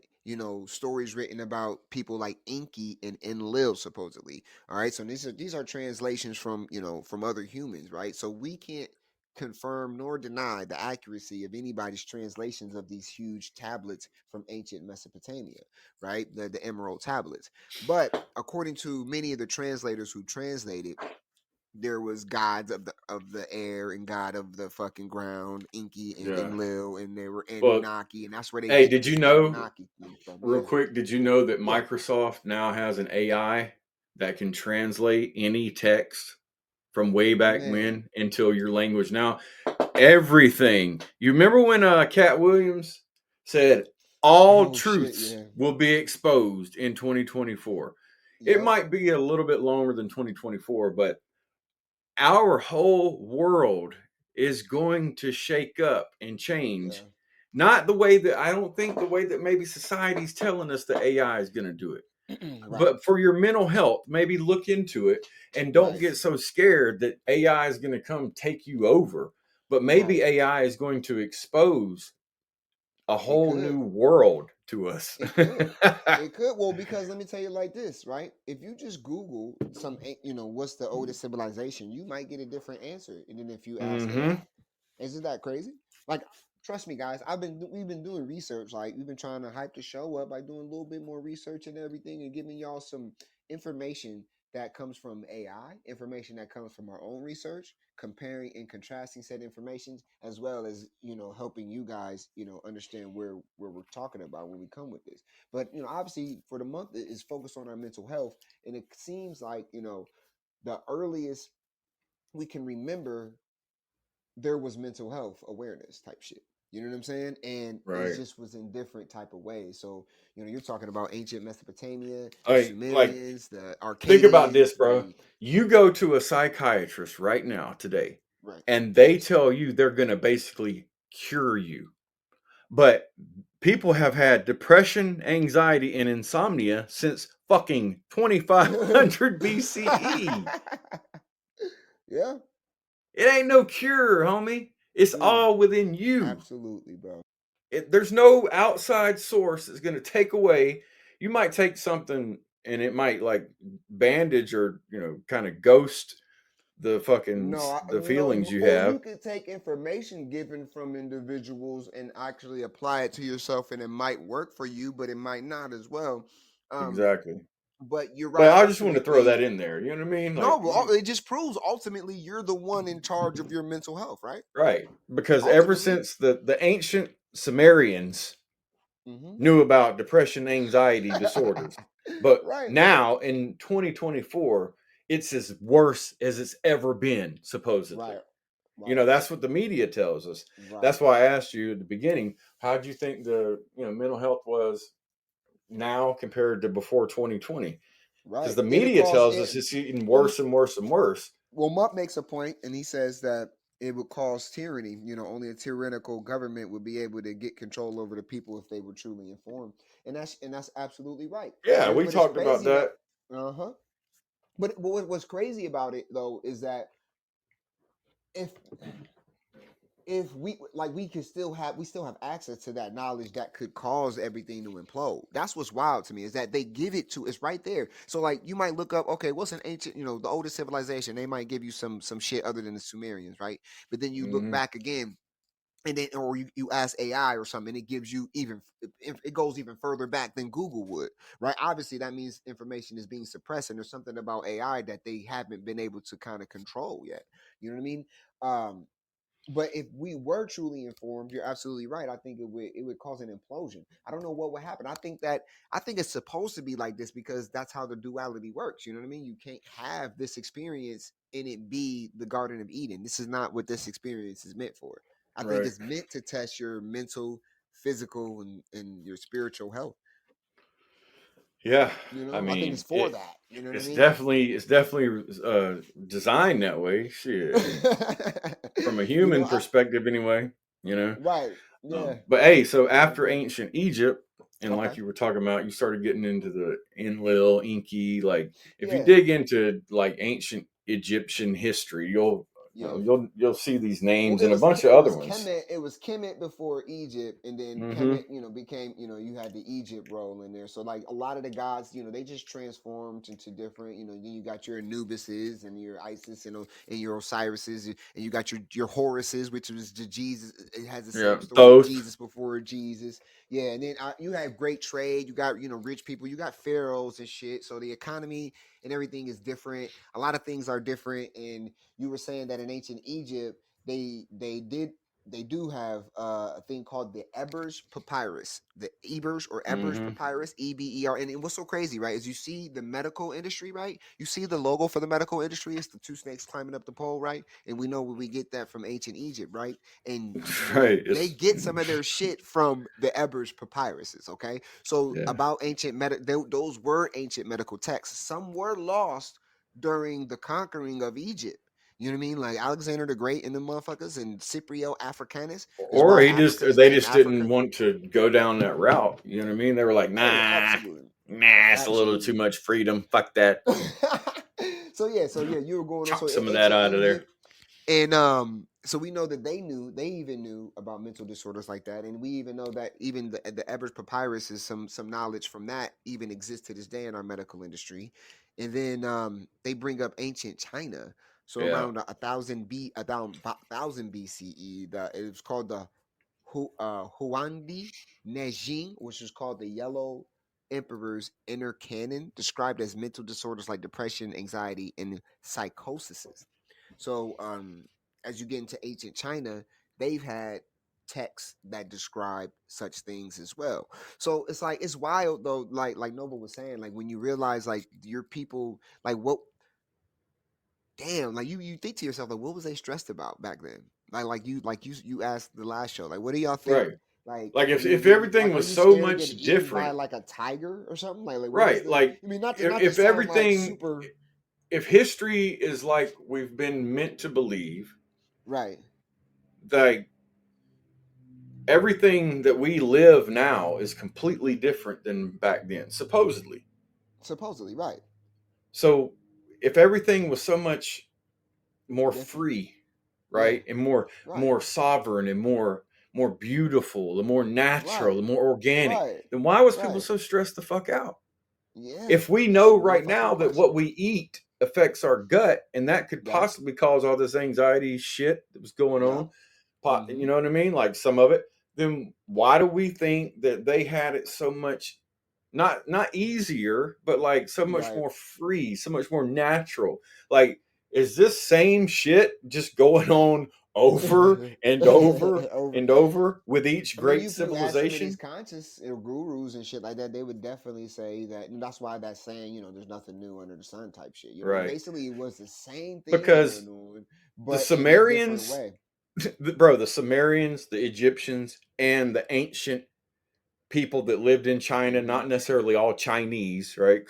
stories written about people like Enki and Enlil supposedly. All right. So these are translations from, from other humans, right? So we can't confirm nor deny the accuracy of anybody's translations of these huge tablets from ancient Mesopotamia, right? The emerald tablets. But according to many of the translators who translated, there was gods of the air and god of the fucking ground, Enki and yeah. Enlil, and they were Well, Anunnaki, and that's where they hey, get did you this know, Anunnaki thing from. real Yeah, quick, did you know that yeah. Microsoft now has an AI that can translate any text from way back Man, when into your language now? Everything. You remember when Cat Williams said all oh shit, truths yeah, will be exposed in 2024? It yep, might be a little bit longer than 2024, but our whole world is going to shake up and change. yeah, Not the way that, I don't think the way that maybe society's telling us the AI is going to do it, right, but for your mental health, maybe look into it and don't right, get so scared that AI is going to come take you over. But maybe right. AI is going to expose a It whole could, new world to us. it could, it could. Well, because let me tell you like this, right? If you just Google what's the oldest civilization, you might get a different answer, and then if you ask Hmm. AI. Isn't that crazy? Like, trust me, guys. We've been doing research. Like, we've been trying to hype the show up by doing a little bit more research and everything, and giving y'all some information that comes from AI, information that comes from our own research, comparing and contrasting said information, as well as helping you guys understand where we're talking about when we come with this. But obviously, for the month it is focused on our mental health, and it seems like the earliest we can remember there was mental health awareness type shit. You know what I'm saying? And it Right. just was in different type of ways. So, you're talking about ancient Mesopotamia, the Like, Sumerians, the think about this, Arcadians, bro. You go to a psychiatrist right now today, right. and they tell you they're going to basically cure you. But people have had depression, anxiety, and insomnia since fucking 2500 BCE. Yeah. It ain't no cure, homie. It's Mm, all within you. absolutely, bro. There's no outside source that's going to take away. You might take something and it might like bandage or, kind of ghost No, the feelings you well, you have. could take information given from individuals and actually apply it to yourself, and it might work for you, but it might not as well. Um, Exactly. but you're But right. I just wanted to throw Ultimately, that in there. You know what I mean? no, Like, but it just proves ultimately you're the one in charge of your mental health, right? right. Because ever Ultimately. since the ancient Sumerians Hmm. knew about depression, anxiety disorders, but Right, now in 2024, it's as worse as it's ever been, supposedly. right, right, That's what the media tells us. right, That's why I asked you at the beginning, how do you think the mental health was now compared to before 2020? Because right. the And it media caused tells it. us it's getting Well, worse and worse and worse. well, Mutt makes a point, and he says that it would cause tyranny. Only a tyrannical government would be able to get control over the people if they were truly informed, and that's absolutely right. Yeah, But we but it's talked about crazy about. that. Uh huh. But what's crazy about it though is that if we can still have access to that knowledge that could cause everything to implode. That's what's wild to me, is that they give it to it's right there. So like you might look up, okay, what's an ancient, the oldest civilization? They might give you some shit other than the Sumerians, right? But then you look Hmm. back again, and then or you ask AI or something, it gives you it goes even further back than Google would, right? Obviously that means information is being suppressed, and there's something about AI that they haven't been able to kind of control yet. You know what I mean? But if we were truly informed, you're absolutely right. I think it would cause an implosion. I don't know what would happen. I think it's supposed to be like this because that's how the duality works. You know what I mean? You can't have this experience and it be the Garden of Eden. This is not what this experience is meant for. I think Right. it's meant to test your mental, physical, and your spiritual health. Yeah. I I think mean, it's for that. You know what I it's mean? definitely designed that way. Shit. From a you know, human I perspective, anyway. You know. right. Yeah. But hey, so I after agree. ancient Egypt, And like Okay. you were talking about, you started getting into the Enlil, Inky. Like if you Yeah. dig into like ancient Egyptian history, you'll Yeah. you'll see these Well, names it and a was bunch of it other was ones. Kemet. It was Kemet before Egypt, and then Mm-hmm. Kemet, became, you had the Egypt role in there. So like a lot of the gods, they just transformed into different. Then you got your Anubises and your Isis, and your Osirises, and you got your Horuses, which was the Jesus. It has the Yeah, same story of Thoth. Jesus before Jesus. Yeah, and then you have great trade. You got rich people. You got pharaohs and shit. So the economy and everything is different. A lot of things are different, and you were saying that in ancient Egypt they do have a thing called the Ebers Papyrus, the Ebers or Ebers Mm-hmm. Papyrus, EBER. And what's so crazy, right, is you see the medical industry, right? You see the logo for the medical industry. It's the two snakes climbing up the pole, right? And we know where we get that from ancient Egypt, right? And Right. they get some of their shit from the Ebers Papyruses, okay? So Yeah. about those were ancient medical texts. Some were lost during the conquering of Egypt. You know what I mean? Like Alexander the Great and the motherfuckers and Scipio Africanus. Is Or why they Africa is named just didn't Africa. want to go down that route. You know what I mean? They were like, Oh, yeah, nah, absolutely. it's a little too much freedom. Fuck that. so yeah, you were going on. Chop So some of that out of there. And so we know that they even knew about mental disorders like that, and we even know that even the Ebers Papyrus is some knowledge from that even exists to this day in our medical industry. And then they bring up ancient China. So Yeah. around 1000 BCE, it was called the Huangdi Nejing, which was called the Yellow Emperor's Inner Canon, described as mental disorders like depression, anxiety, and psychosis. So, as you get into ancient China, they've had texts that describe such things as well. So it's like it's wild though. Like Nova was saying, like when you realize like your people, like what, damn, like you think to yourself like what was they stressed about back then? Like you asked the last show, like what do y'all think? Right. Like if everything like, are was you so scared of much getting eaten by different, like a tiger or something? Like what is right? the? Like I mean, not to if sound like everything, super if history is like we've been meant to believe, right. like everything that we live now is completely different than back then, supposedly. Supposedly, right. So if everything was so much more Different. free, right, Yeah. and more Right. sovereign and more beautiful, the more natural, Right. the more organic, Right. then why was people Right. so stressed the fuck out? Yeah. If we That's know a real right fucking now that question. what we eat affects our gut and that could Yep. possibly cause all this anxiety shit that was going on, Mhm. you know what I mean? Like some of it, then why do we think that they had it so much not easier, but like so much Right. more free, so much more natural? Like, is this same shit just going on over and over and over with each I mean, great if you ask some of these civilization? conscious gurus and shit like that, they would definitely say that. And that's why that's saying, there's nothing new under the sun type shit. Right. Basically, it was the same thing Because going on, the but in a different Sumerians, way. the Sumerians, the Egyptians, and the ancient people that lived in China, not necessarily all Chinese, right?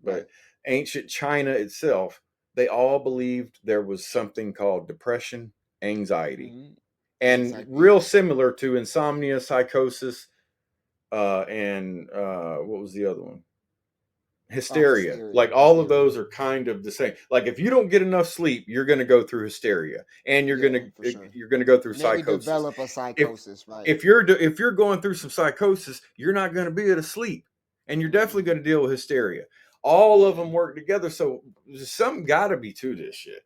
But ancient China itself, they all believed there was something called depression, anxiety, and real similar to insomnia, psychosis, and what was the other one? Hysteria. Like all of those are kind of the same. Like if you don't get enough sleep, you're going to go through hysteria, and you're going to go through Maybe psychosis. develop a psychosis, right? If you're going through some psychosis, you're not going to be able to sleep, and you're definitely going to deal with hysteria. All of them work together, so there's something got to be to this shit.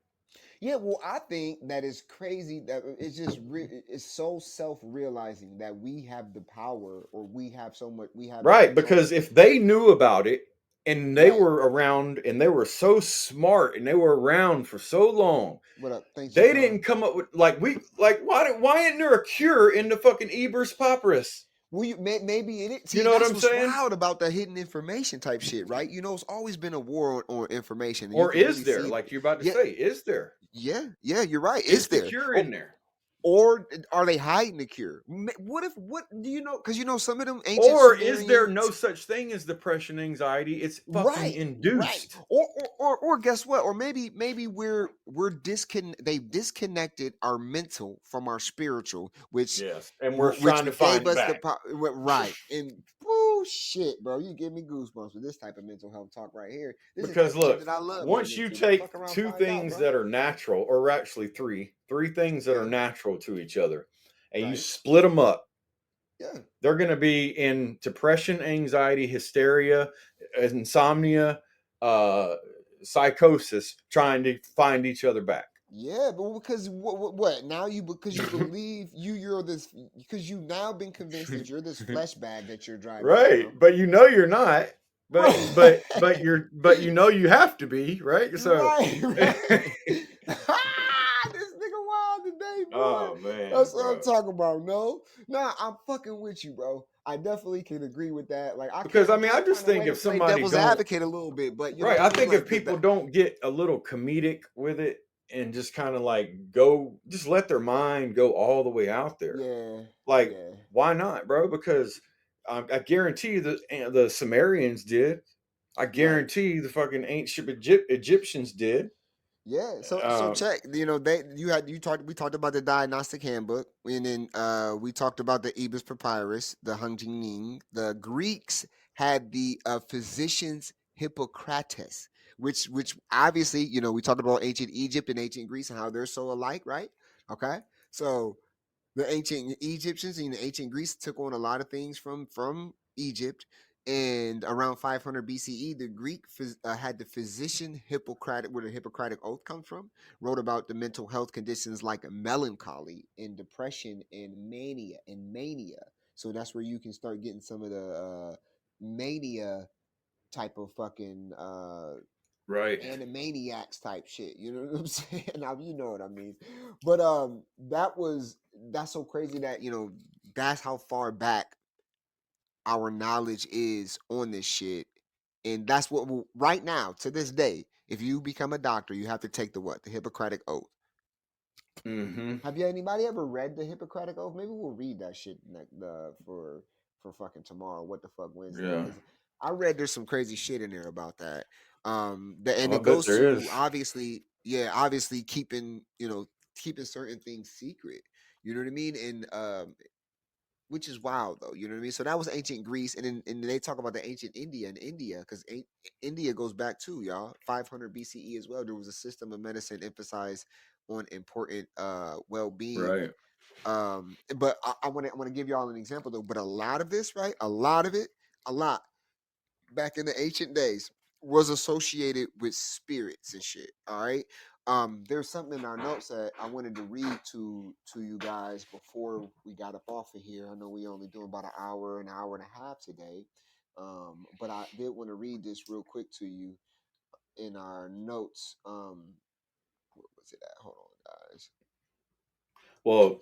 Yeah, well, I think that is crazy. That it's just it's so self-realizing that we have the power, or we have so much. We have right, because if they knew about it and they were around and they were so smart and they were around for so long, what up? Thanks, they didn't come up with why isn't there a cure in the fucking Ebers Papyrus? Well, maybe it is. See, you know what I'm what's saying? Wild about the hidden information type shit, right? It's always been a war on information. Or is there, like you're about to say, is there? Yeah, you're right. Is there the cure in there? Or are they hiding the cure? What do you know? Because some of them ancient. Or is there no such thing as depression, anxiety? It's fucking induced. Right. Or guess what? Or maybe we're they've disconnected our mental from our spiritual, which yes, and we're trying to find us back. right. And woo, shit, bro. You give me goosebumps with this type of mental health talk right here. This is the Because type of shit look, that I love. once getting you into. take Fuck around, two find out, things bro. that are natural, or actually three things that are Yeah. natural to each other, and you Right. split them up, Yeah. they're going to be in depression, anxiety, hysteria, insomnia, psychosis, trying to find each other back. Yeah, but because what now you because you believe you're this because you now been convinced that you're this flesh bag that you're driving Right, around. but you know you're not. But Right. you know you have to be, right? So Right, right. This nigga wild today, boy. oh man, That's what I'm bro. talking about. No, nah, I'm fucking with you, bro. I definitely can agree with that. Like, Because I'm I mean, I trying to just find a way think to if play somebody devil's don't advocate a little bit, but you know right, what I I mean. think Like, if people don't get a little comedic with it and just kind of like go, just let their mind go all the way out there. yeah, Like, yeah, why not, bro? Because I guarantee you the Sumerians did. I right. guarantee the fucking ancient Egyptians did. Yeah, so Um, check. You know, we talked about the diagnostic handbook, and then we talked about the Ebers Papyrus, the Hunjing. The Greeks had the physicians Hippocrates, which obviously, you know, we talked about ancient Egypt and ancient Greece and how they're so alike, right? Okay, so the ancient Egyptians and the ancient Greece took on a lot of things from Egypt. And around 500 BCE, the Greek had the physician Hippocratic, where the Hippocratic Oath comes from, wrote about the mental health conditions like melancholy and depression and mania. So that's where you can start getting some of the mania type of fucking right. Animaniacs type shit. You know what I'm saying? Now you know what I mean. But that's so crazy that you know that's how far back our knowledge is on this shit, and that's what right now to this day. If you become a doctor, you have to take the Hippocratic Oath. Mm-hmm. Have you anybody ever read the Hippocratic Oath? Maybe we'll read that shit for fucking tomorrow. What the fuck Wednesday? Yeah. Because I read there's some crazy shit in there about that. And I it bet goes there to is. obviously keeping keeping certain things secret. You know what I mean? And which is wild though. You know what I mean? So that was ancient Greece, and they talk about the ancient India because India goes back to y'all 500 BCE as well. There was a system of medicine emphasized on important well-being. Right. But I want to give y'all an example though. But a lot of this, right? A lot of it, a lot back in the ancient days was associated with spirits and shit. All right. There's something in our notes that I wanted to read to you guys before we got up off of here. I know we only doing about an hour and a half today. But I did want to read this real quick to you in our notes. What was it at? Hold on, guys. Well,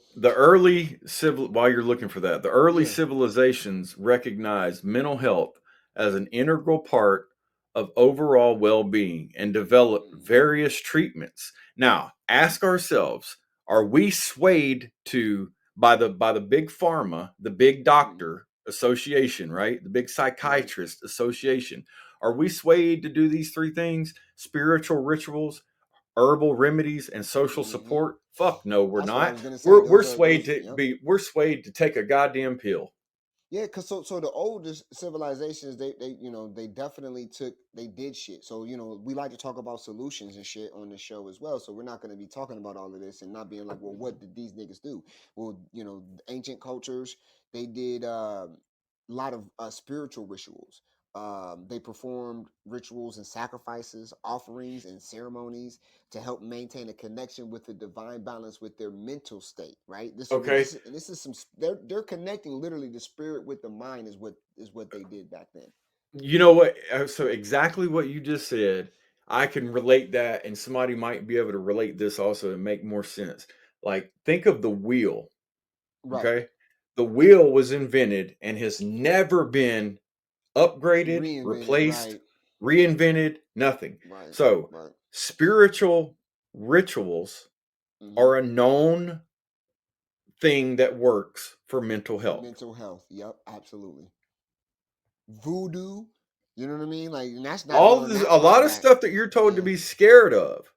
while you're looking for that, the early Yeah. civilizations recognized mental health as an integral part of overall well-being and developed Mhm. various treatments. Now, ask ourselves, are we swayed by the big pharma, the big doctor association, right? The big psychiatrist association. Are we swayed to do these three things? Spiritual rituals, herbal remedies, and social Mhm. support? Fuck no, we're That's what I not. was gonna say. We're Those. swayed to Yep. we're swayed to take a goddamn pill. Yeah, cause so the oldest civilizations they definitely they did shit. So we like to talk about solutions and shit on the show as well. So we're not gonna be talking about all of this and not being like, well, what did these niggas do? Well, ancient cultures they did a lot of spiritual rituals. They performed rituals and sacrifices, offerings and ceremonies to help maintain a connection with the divine balance with their mental state. Right. Okay. This is some. They're connecting literally the spirit with the mind is what they did back then. You know what? So exactly what you just said, I can relate that, and somebody might be able to relate this also and make more sense. Like, think of the wheel. Right. Okay. The wheel was invented and has never been upgraded, Reinvented. replaced, Right. reinvented, nothing. Right. So, Right. spiritual rituals Mhm. are a known thing that works for mental health. Mental health. Yep. Absolutely. Voodoo. You know what I mean? Like, and that's not All going this, that a far lot of back. stuff that you're told to Yeah. be scared of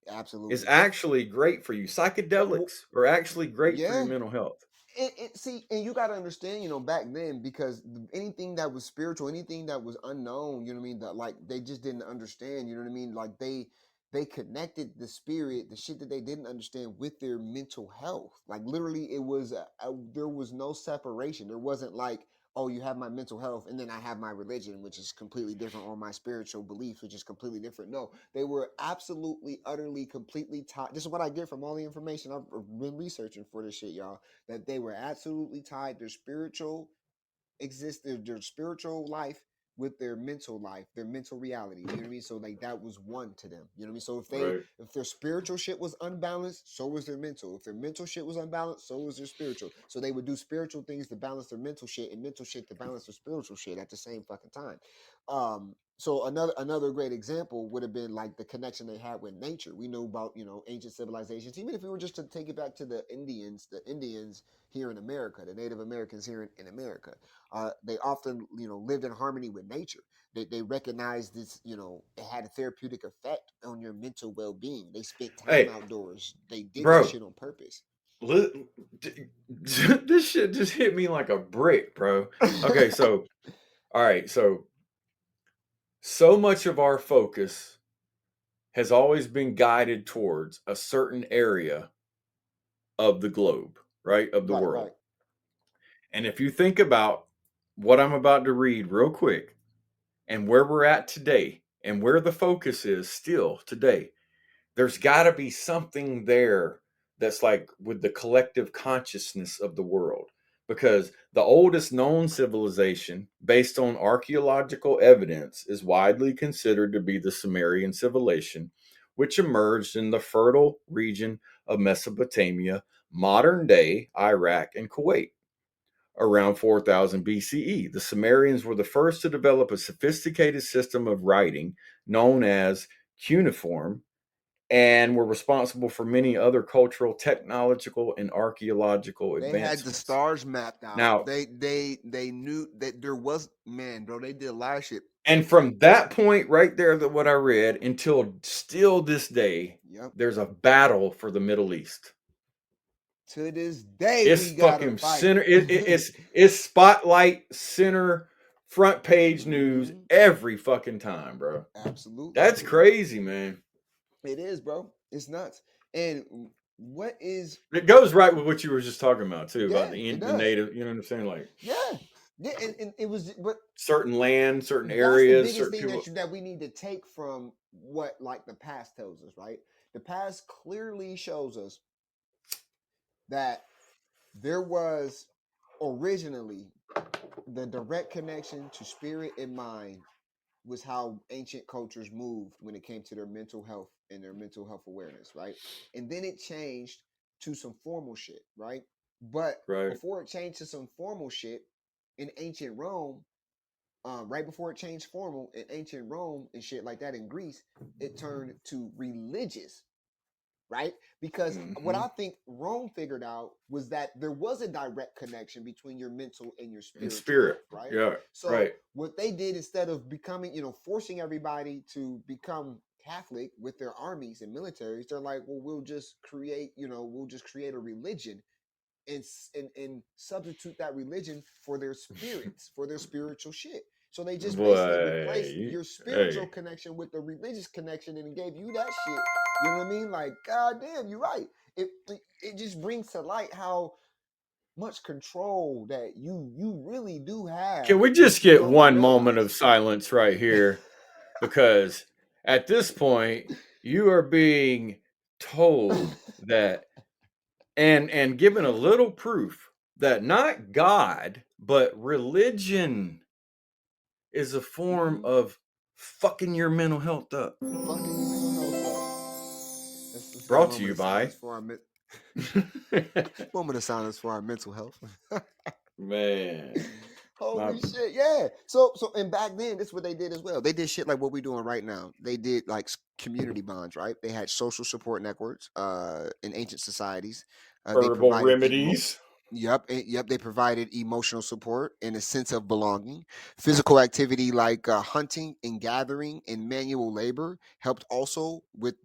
is Absolutely. actually great for you. Psychedelics are actually great for your Yeah. mental health. See, and you got to understand, back then, because anything that was spiritual, anything that was unknown, you know what I mean, that like they just didn't understand, you know what I mean, like they connected the spirit, the shit that they didn't understand, with their mental health. Like literally, it was there was no separation. There wasn't like, oh, you have my mental health, and then I have my religion, which is completely different, or my spiritual beliefs, which is completely different. No, they were absolutely, utterly, completely tied. This is what I get from all the information I've been researching for this shit, y'all. That they were absolutely tied. Their spiritual their spiritual life with their mental life, their mental reality. You know what I mean? So like that was one to them. You know what I mean? So Right. if their spiritual shit was unbalanced, so was their mental. If their mental shit was unbalanced, so was their spiritual. So they would do spiritual things to balance their mental shit, and mental shit to balance their spiritual shit at the same fucking time. So another great example would have been like the connection they had with nature. We know about, ancient civilizations. Even if we were just to take it back to the Indians here in America, the Native Americans here in America, they often, lived in harmony with nature. They recognized this, it had a therapeutic effect on your mental well-being. They spent time Hey, outdoors. They did bro. that shit on purpose. This shit just hit me like a brick, bro. Okay, so all right, so much of our focus has always been guided towards a certain area of the globe, right? Of the Right, world. right. And if you think about what I'm about to read real quick, and where we're at today, and where the focus is still today, there's got to be something there that's like with the collective consciousness of the world. Because the oldest known civilization, based on archaeological evidence, is widely considered to be the Sumerian civilization, which emerged in the fertile region of Mesopotamia, modern day Iraq and Kuwait. Around 4000 BCE, the Sumerians were the first to develop a sophisticated system of writing known as cuneiform, and were responsible for many other cultural, technological, and archaeological They had the advancements. stars mapped out. Now, they knew that there was, man, bro. They did a lot of shit. and from that point right there, that what I read, until still this day, Yep. there's a battle for the Middle East. To this day, It's we gotta fucking fight. center. It's spotlight center front page news every fucking time, bro. Absolutely. That's crazy, man. It is, bro. It's nuts. And what is It goes right with what you were just talking about too, about Yeah, it the does. native. You know what I'm saying? Like yeah. And it was, but certain land, certain that's areas, the biggest certain thing people. that we need to take from what like the past tells us, right? The past clearly shows us that there was originally the direct connection to spirit and mind was how ancient cultures moved when it came to their mental health and their mental health awareness, right? And then it changed to some formal shit, right? But Right. before it changed to some formal shit in ancient Rome, right before it changed formal in ancient Rome and shit like that in Greece, it turned to religious, right? Because what I think Rome figured out was that there was a direct connection between your mental and your And spiritual spirit, health, right? yeah, So right. what they did, instead of becoming, forcing everybody to become Catholic with their armies and militaries, they're like, well, we'll just create a religion and substitute that religion for their spirits, for their spiritual shit. So they just basically replaced your spiritual connection with the religious connection and gave you that shit. You know what I mean? Like, goddamn, you're right. It just brings to light how much control that you really do have. Can we just get one moment of silence right here? Because at this point, you are being told that and given a little proof that not God, but religion is a form of fucking your mental health up. Fucking your mental health up. That's Brought to you by moment of silence for our mental health. Man. Holy shit, yeah. So and back then, this is what they did as well. They did shit like what we're doing right now. They did like community bonds, right? They had social support networks in ancient societies. Herbal remedies. Yep. They provided emotional support and a sense of belonging. Physical activity like hunting and gathering and manual labor helped also with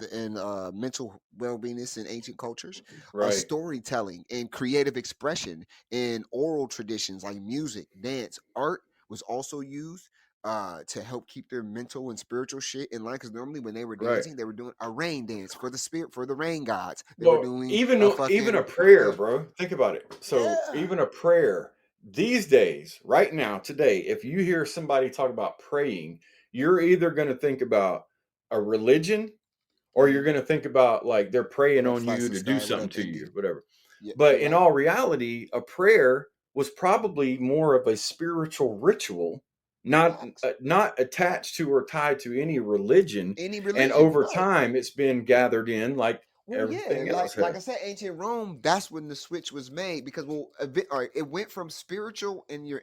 mental well-beingness in ancient cultures. Right. Storytelling and creative expression in oral traditions like music, dance, art was also used to help keep their mental and spiritual shit in line. Because normally when they were Right. dancing, they were doing a rain dance for the spirit for the rain gods. They were Well, doing even a even a fucking prayer, yeah. bro. Think about it. So Yeah. even a prayer these days, right now, today, if you hear somebody talk about praying, you're either going to think about a religion or you're going to think about like they're praying Whatever on slice you of to do sky, something whatever to indie. you, whatever. Yeah, But you're in right. all reality, a prayer was probably more of a spiritual ritual, not Facts. not attached to or tied to any religion. Any And religion, over right? time, it's been gathered in like Well, yeah, everything else like has. I said, ancient Rome. That's when the switch was made because all right, it went from spiritual and your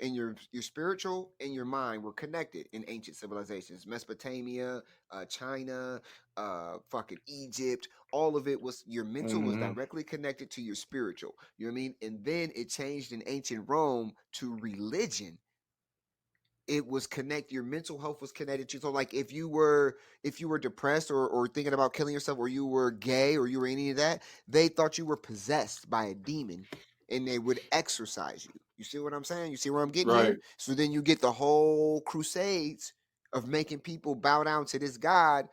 spiritual and your mind were connected in ancient civilizations, Mesopotamia, China, fucking Egypt. All of it was your mental was Hmm. directly connected to your spiritual. You know what I mean? And then it changed in ancient Rome to religion. It was connect your mental health was connected to, so like if you were depressed or thinking about killing yourself, or you were gay or you were any of that, they thought you were possessed by a demon and they would exorcise you. You see what I'm saying? You see where I'm getting Right. here? So then you get the whole crusades of making people bow down to this god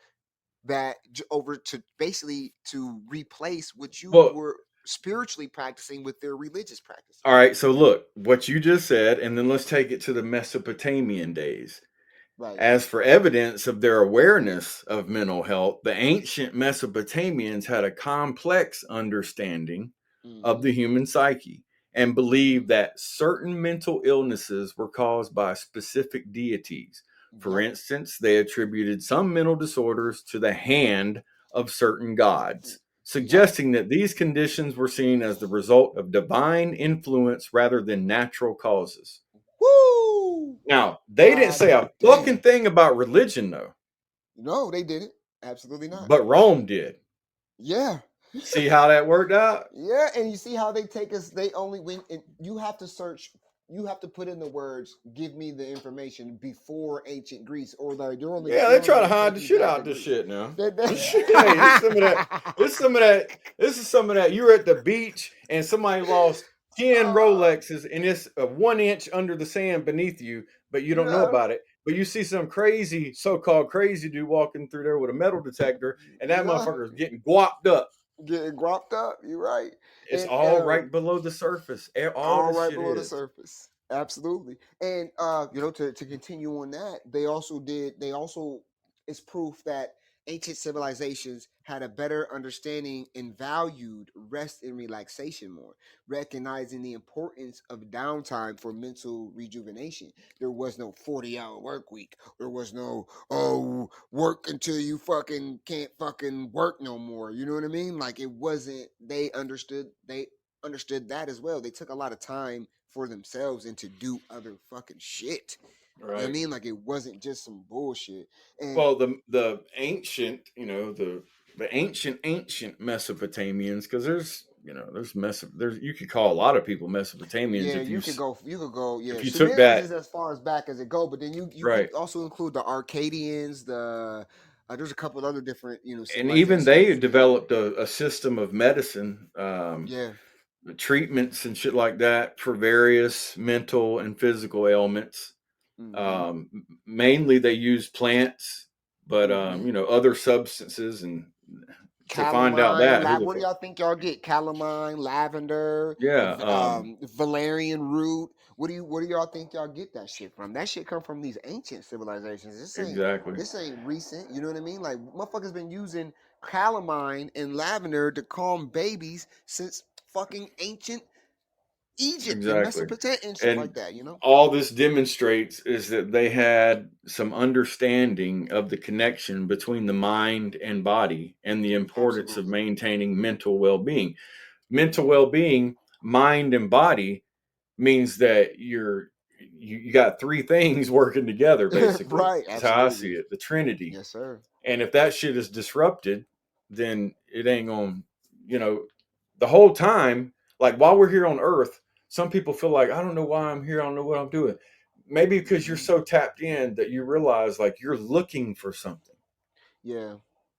that over to basically to replace what you Well, were spiritually practicing with their religious practices. all right. So look, what you just said, and then let's take it to the Mesopotamian days. Right. As for evidence of their awareness of mental health, the ancient Mesopotamians had a complex understanding of Mm-hmm. the human psyche and believed that certain mental illnesses were caused by specific deities. For Yep. instance, they attributed some mental disorders to the hand of certain gods, Yep. suggesting that these conditions were seen as the result of divine influence rather than natural causes. Woo! Now, they didn't God say a fucking damn. thing about religion, though, No, they didn't. Absolutely not. but Rome did. Yeah. See how that worked out? Yeah, and you see how they take us. They only when and you have to search. You have to put in the words. Give me the information before ancient Greece, or Yeah, they're they only try to going to hide take the you shit back out to of this Greece. shit now. They- Hey, it's some of that. It's some of that. This is some of that. You're at the beach and somebody lost 10 Rolexes and it's a 1 inch under the sand beneath you, but you don't know yeah, about it. But you see some crazy, so-called crazy dude walking through there with a metal detector, and that yeah, motherfucker is getting guapped up. getting gropped up. You're right, It's and all right below the surface. All of all this right shit below the is. surface. Absolutely. And to continue on that, they also is proof that ancient civilizations had a better understanding and valued rest and relaxation more, recognizing the importance of downtime for mental rejuvenation. There was no 40-hour work week. There was no work until you fucking can't fucking work no more. You know what I mean? Like it wasn't they understood that as well. They took a lot of time for themselves and to do other fucking shit. You know what I Right. mean? Like it wasn't just some bullshit. And Well, the ancient, the ancient Mesopotamians, because there's you could call a lot of people Mesopotamians yeah, you could go, yeah. if you took Sumerians that is as far as back as it go, but then you could right. also include the Arcadians, there's a couple other different, And even they civilizations. developed a system of medicine, Yeah. treatments and shit like that for various mental and physical ailments. Mm-hmm. Mainly they use plants, but Mm-hmm. other substances, and to find out Calamine, that who the what do fuck, y'all think y'all get? Calamine, lavender, yeah, valerian root. What do y'all think y'all get that shit from? That shit come from these ancient civilizations. exactly, This ain't recent. You know what I mean? Like motherfuckers been using calamine and lavender to calm babies since fucking ancient Egypt and exactly. Mesopotamia and shit And like that. You know? all this demonstrates is that they had some understanding of the connection between the mind and body and the importance of Absolutely. maintaining mental well-being. Mental well-being, mind and body means that you got three things working together basically. Right. Is how I see Absolutely. it, the Trinity. Yes, sir. And if that shit is disrupted, then it ain't going, you know, the whole time, like while we're here on earth, some people feel like, I don't know why I'm here. I don't know what I'm doing. Maybe because you're Mhm. so tapped in that you realize like you're looking for something. Yeah.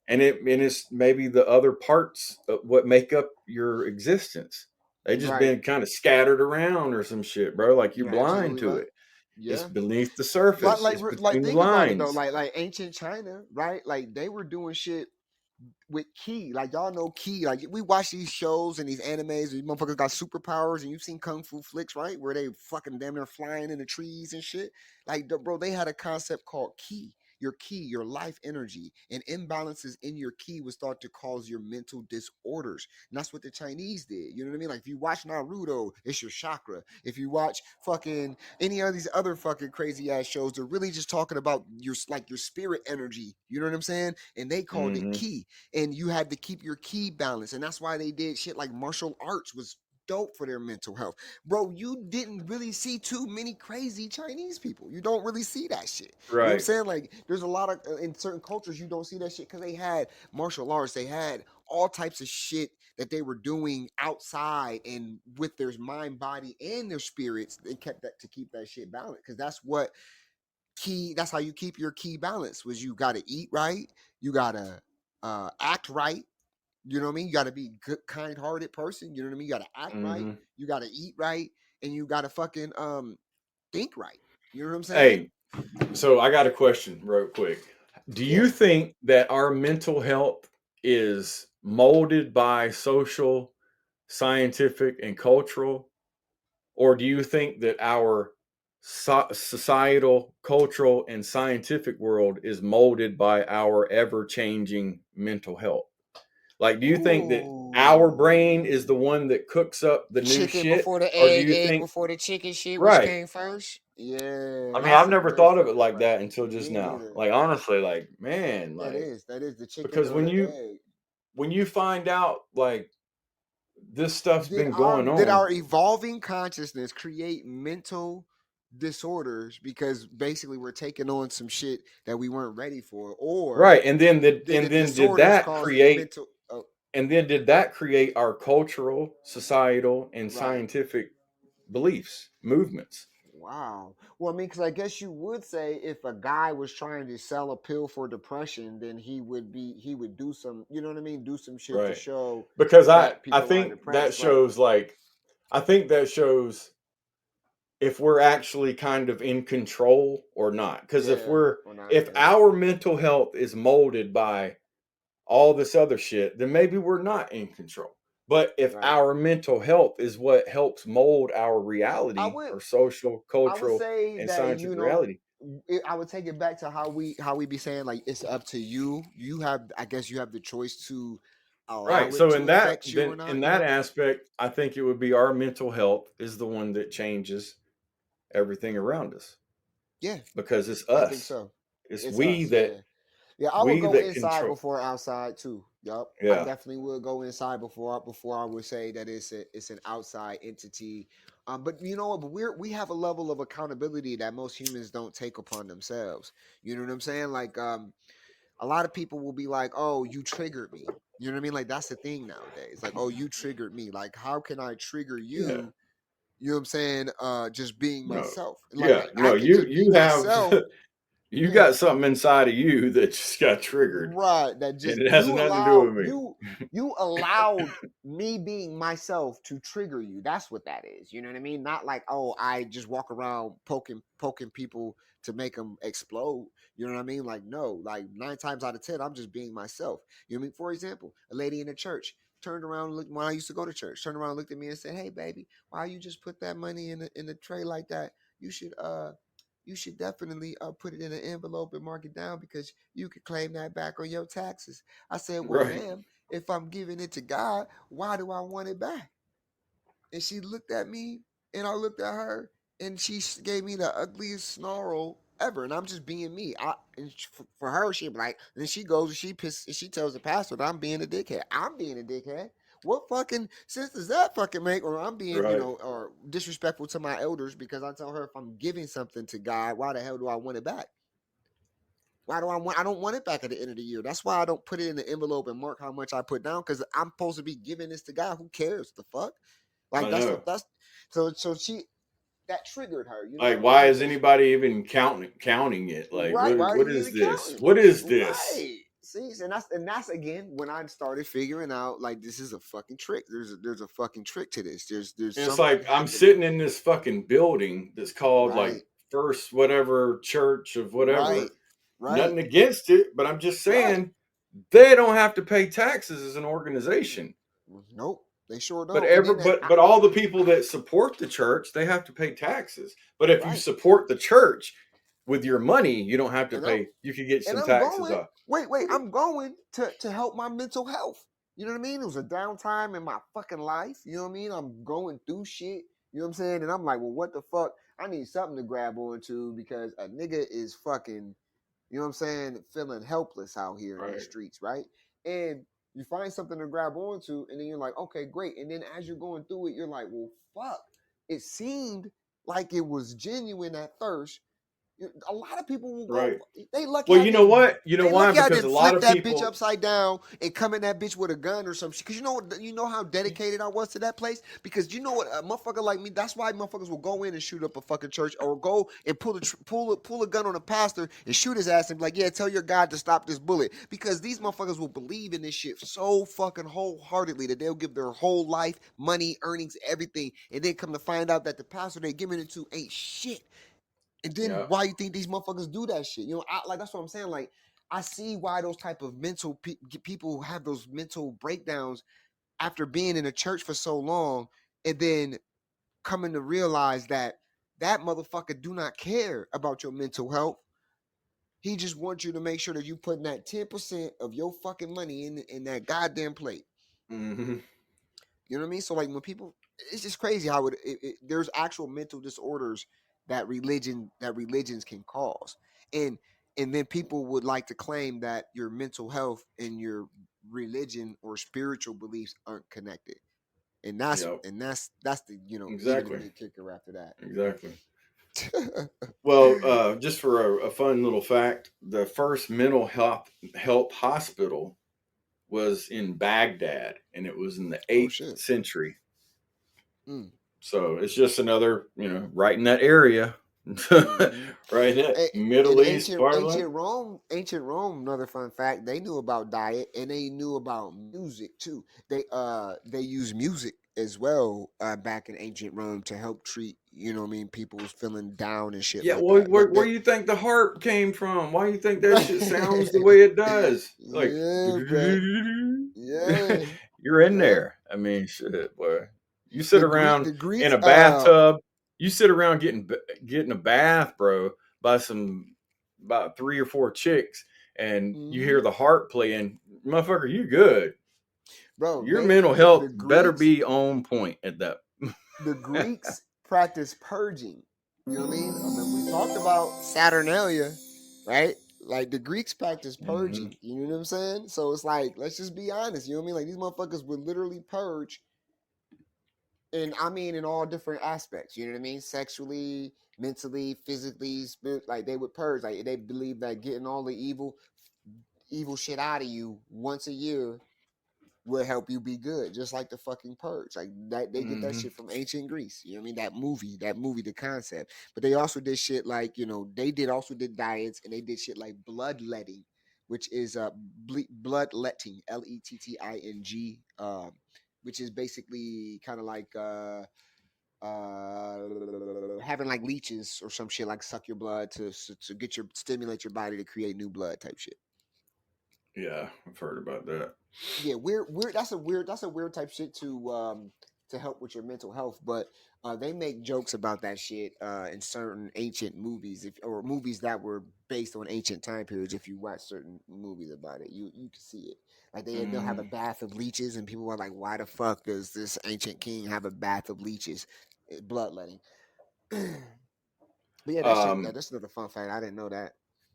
And it's maybe the other parts of what make up your existence. They just Right. been kind of scattered around or some shit, bro. Like you're You're blind absolutely to right. it. It's Yeah. beneath the surface. It's Like between the think about it though. lines. Like ancient China, right? Like they were doing shit with ki. Like y'all know ki. Like we watch these shows and these animes, and these motherfuckers got superpowers, and you've seen kung fu flicks, right? Where they fucking damn near flying in the trees and shit. Like bro, they had a concept called ki. Your ki, your life energy, and imbalances in your ki was thought to cause your mental disorders. And that's what the Chinese did. You know what I mean? Like if you watch Naruto, it's your chakra. If you watch fucking any of these other fucking crazy ass shows, they're really just talking about your like your spirit energy. You know what I'm saying? And they called it Hmm. ki, and you had to keep your ki balance, and that's why they did shit like martial arts was dope for their mental health. Bro, you didn't really see too many crazy Chinese people. You don't really see that shit. You know what I'm Right. saying? Like there's a lot of in certain cultures you don't see that shit because they had martial arts, they had all types of shit that they were doing outside and with their mind, body, and their spirits. They kept that to keep that shit balanced because that's what key. That's how you keep your key balance. Was you got to eat right, you got to act right. You know what I mean? You got to be good, kind-hearted person. You know what I mean? You got to act right. Hmm. You got to eat right, and you got to fucking think right. You know what I'm saying? Hey, so I got a question real quick. Do you Yeah. think that our mental health is molded by social, scientific, and cultural? Or do you think that our societal, cultural, and scientific world is molded by our ever changing mental health? Like, do you think that our brain Ooh. is the one that cooks up the new Chicken shit? before the Or do egg, you egg think, before the chicken shit, which right? came first? Yeah, I mean, that's I've a never very thought of fucking it good like that question. until just Me now. neither. Like, honestly, like, man, like, That is the chicken because or the egg. when you find out, like, this stuff's Did been going our on, evolving consciousness create mental disorders because basically we're taking on some shit that we weren't ready for, or right? did the Did disorders that cause create mental? Oh, And then did that create our cultural, societal, and right. scientific beliefs, movements? Wow. Well, I mean, because I guess you would say if a guy was trying to sell a pill for depression, then he would do some, you know what I mean, do some shit to Right. show Because that I people are think that depressed. Like, shows like I think that shows if we're actually kind of in control or not. Because yeah, or not, if yeah, our mental health is molded by all this other shit, then maybe we're not in control. But if right. our mental health is what helps mold our I reality would or social, I would cultural, say and that scientific reality, I would take it back to how we be saying like it's up to you. You have, I guess, you have the choice to right. allow it So to affect you or in not. that Yeah, aspect, I think it would be our mental health is the one that changes everything around us yeah, because it's I think us. so. It's It's us. Yeah. Yeah, I would we go that inside control. before outside too. Yup, I Yeah. definitely would go inside before I would say that it's an outside entity. But you know what? But we have a level of accountability that most humans don't take upon themselves. You know what I'm saying? Like a lot of people will be like, "Oh, you triggered me." You know what I mean? Like that's the thing nowadays. Like, "Oh, you triggered me." Like, how can I trigger Yeah. you? You know what I'm saying? Just being No. myself. Like Yeah. I No. could just be You have myself. you Yeah. got something inside of you that just got triggered, Right, that and just it has nothing to do with me. you allowed me being myself to trigger you. That's what that is. You know what I mean? Not like, oh, I just walk around poking people to make them explode. You know what I mean? Like no, like 9 times out of 10 I'm just being myself. You know what I mean? For example, a lady in the church turned around and looked when I used to go to church, turned around and looked at me and said, "Hey baby, why you just put that money in the tray like that? You should definitely put it in an envelope and mark it down because you could claim that back on your taxes." I said, "Well, Right. ma'am, if I'm giving it to God, why do I want it back?" And she looked at me and I looked at her and she gave me the ugliest snarl ever. And I'm just being me. For her, she'd be like, and then she goes and she tells the pastor that I'm being a dickhead. I'm being a dickhead. What fucking sense does that fucking make? Or I'm being, Right. or disrespectful to my elders because I tell her if I'm giving something to God, why the hell do I want it back? Why do I don't want it back at the end of the year. That's why I don't put it in the envelope and mark how much I put down because I'm supposed to be giving this to God. Who cares? The fuck? Like I that's know. that's so she that triggered her. You know what Like, I why mean? is anybody even counting it? Like, Right, why are what you is even this? counting? What is this? Right. See, and that's again when I started figuring out like this is a fucking trick. There's a fucking trick to this. There's And it's something like I'm happening. sitting in this fucking building that's called like Right, First whatever Church of right, whatever. right, Nothing against it, but I'm just right. saying they don't have to pay taxes as an organization. Nope, they sure But don't. And then but all the people that support the church, they have to pay taxes. But if you right, support the church with your money, you don't have to and I'm pay. You can get and some I'm taxes going. off. Wait, I'm going to help my mental health. You know what I mean? It was a downtime in my fucking life. You know what I mean? I'm going through shit. You know what I'm saying? And I'm like, well, what the fuck? I need something to grab onto because a nigga is fucking, you know what I'm saying, feeling helpless out here in these Right. streets, right? And you find something to grab onto, and then you're like, okay, great. And then as you're going through it, you're like, well, fuck. It seemed like it was genuine at first. A lot of people will go. Right. They lucky Well, I you know didn't. what? You know They why? lucky I Because a didn't lot flip of that bitch people. upside down and come in that bitch with a gun or something. Because you know how dedicated I was to that place. Because you know what, a motherfucker like me. That's why motherfuckers will go in and shoot up a fucking church or go and pull a gun on a pastor and shoot his ass and be like, yeah, tell your God to stop this bullet. Because these motherfuckers will believe in this shit so fucking wholeheartedly that they'll give their whole life, money, earnings, everything, and then come to find out that the pastor they giving it to ain't shit. And then Yeah. why you think these motherfuckers do that shit? You know, like that's what I'm saying. Like I see why those type of people have those mental breakdowns after being in a church for so long, and then coming to realize that that motherfucker do not care about your mental health. He just wants you to make sure that you putting that 10% of your fucking money in that goddamn plate. Mm-hmm. You know what I mean? So like when people, it's just crazy how there's actual mental disorders that religions can cause, and then people would like to claim that your mental health and your religion or spiritual beliefs aren't connected, and Yep. that's the even Exactly. the kicker after Exactly. that. Well, just for a fun little fact, the first mental health hospital was in Baghdad, and it was in the Oh 8th shit. century. Mm. So it's just another, right in that area, Mhm. right in that In Middle East part of ancient land. Rome, another fun fact, they knew about diet and they knew about music too. They use music as well back in ancient Rome to help treat, you know what I mean, people who's feeling down and shit Yeah, like well, that. But where that do you think the harp came from? Why do you think that shit sounds the right. way it does? Like, Yeah, bro. Yeah. you're in Yeah. there. I mean, shit, boy. You sit around The in Greeks a bathtub. You sit around getting a bath, bro, by about 3 or 4 chicks, and you hear mhm. the harp playing. Motherfucker, you good. Bro, Your mental health the better Greeks be on point at that. practice purging. You know what I mean? We talked about Saturnalia, right? Like the Greeks practice Mhm. purging. You know what I'm saying? So it's like, let's just be honest. You know what I mean? Like these motherfuckers would literally purge, and I mean in all different aspects. You know what I mean? Sexually, mentally, physically, like they would purge. Like they believe that getting all the evil shit out of you once a year will help you be good, just like the fucking purge. Like that, they get that Mhm. shit from ancient Greece. You know what I mean? That movie, the concept. But they also did shit like they did diets and they did shit like bloodletting, which is bloodletting, letting, which is basically kind of like having like leeches or some shit like suck your blood to get your stimulate your body to create new blood type shit. Yeah, I've heard about that. Yeah, weird. That's a weird type shit to help with your mental health. But they make jokes about that shit in certain ancient movies, or movies that were based on ancient time periods. If you watch certain movies about it, you can see it. Like they'll have a Mm. bath of leeches, and people are like, "Why the fuck does this ancient king have a bath of leeches?" Bloodletting. But yeah, that shit. Um, That's another fun fact. I didn't know that.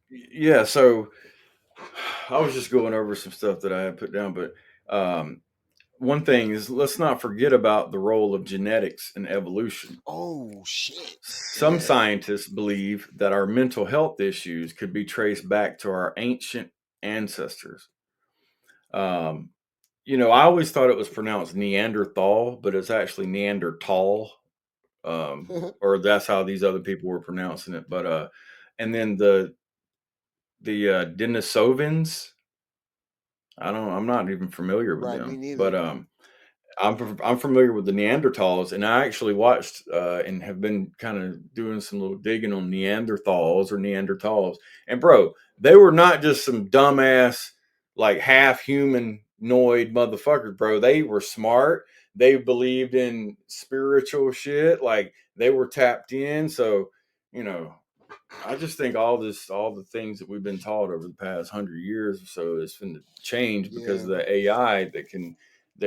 yeah, so I was just going over some stuff that I had put down, but one thing is let's not forget about the role of genetics and evolution. Oh shit. Some Yeah. scientists believe that our mental health issues could be traced back to our ancient ancestors. Um, you know, I always thought it was pronounced Neanderthal, but it's actually Neanderthal, or that's how these other people were pronouncing it. But and then the Denisovans, I'm not even familiar with Right, me them, neither. but I'm familiar with the Neanderthals, and I actually watched and have been kind of doing some little digging on Neanderthals. And bro, they were not just some dumbass like half humanoid motherfuckers, bro. They were smart. They believed in spiritual shit. Like they were tapped in. So, you know, I just think all the things that we've been taught over the past 100 years or so is going to change because Yeah. of the AI that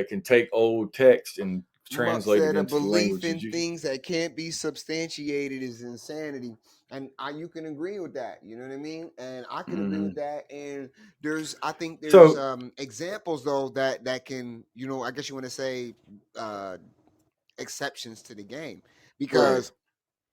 can take old text and Mupp translate it said a into the belief languages in you. things that can't be substantiated is insanity. And you can agree with that. You know what I mean? And I can agree with Mhm. that. And I think there's So examples though that can, you know, I guess you want to say uh, exceptions to the game right. because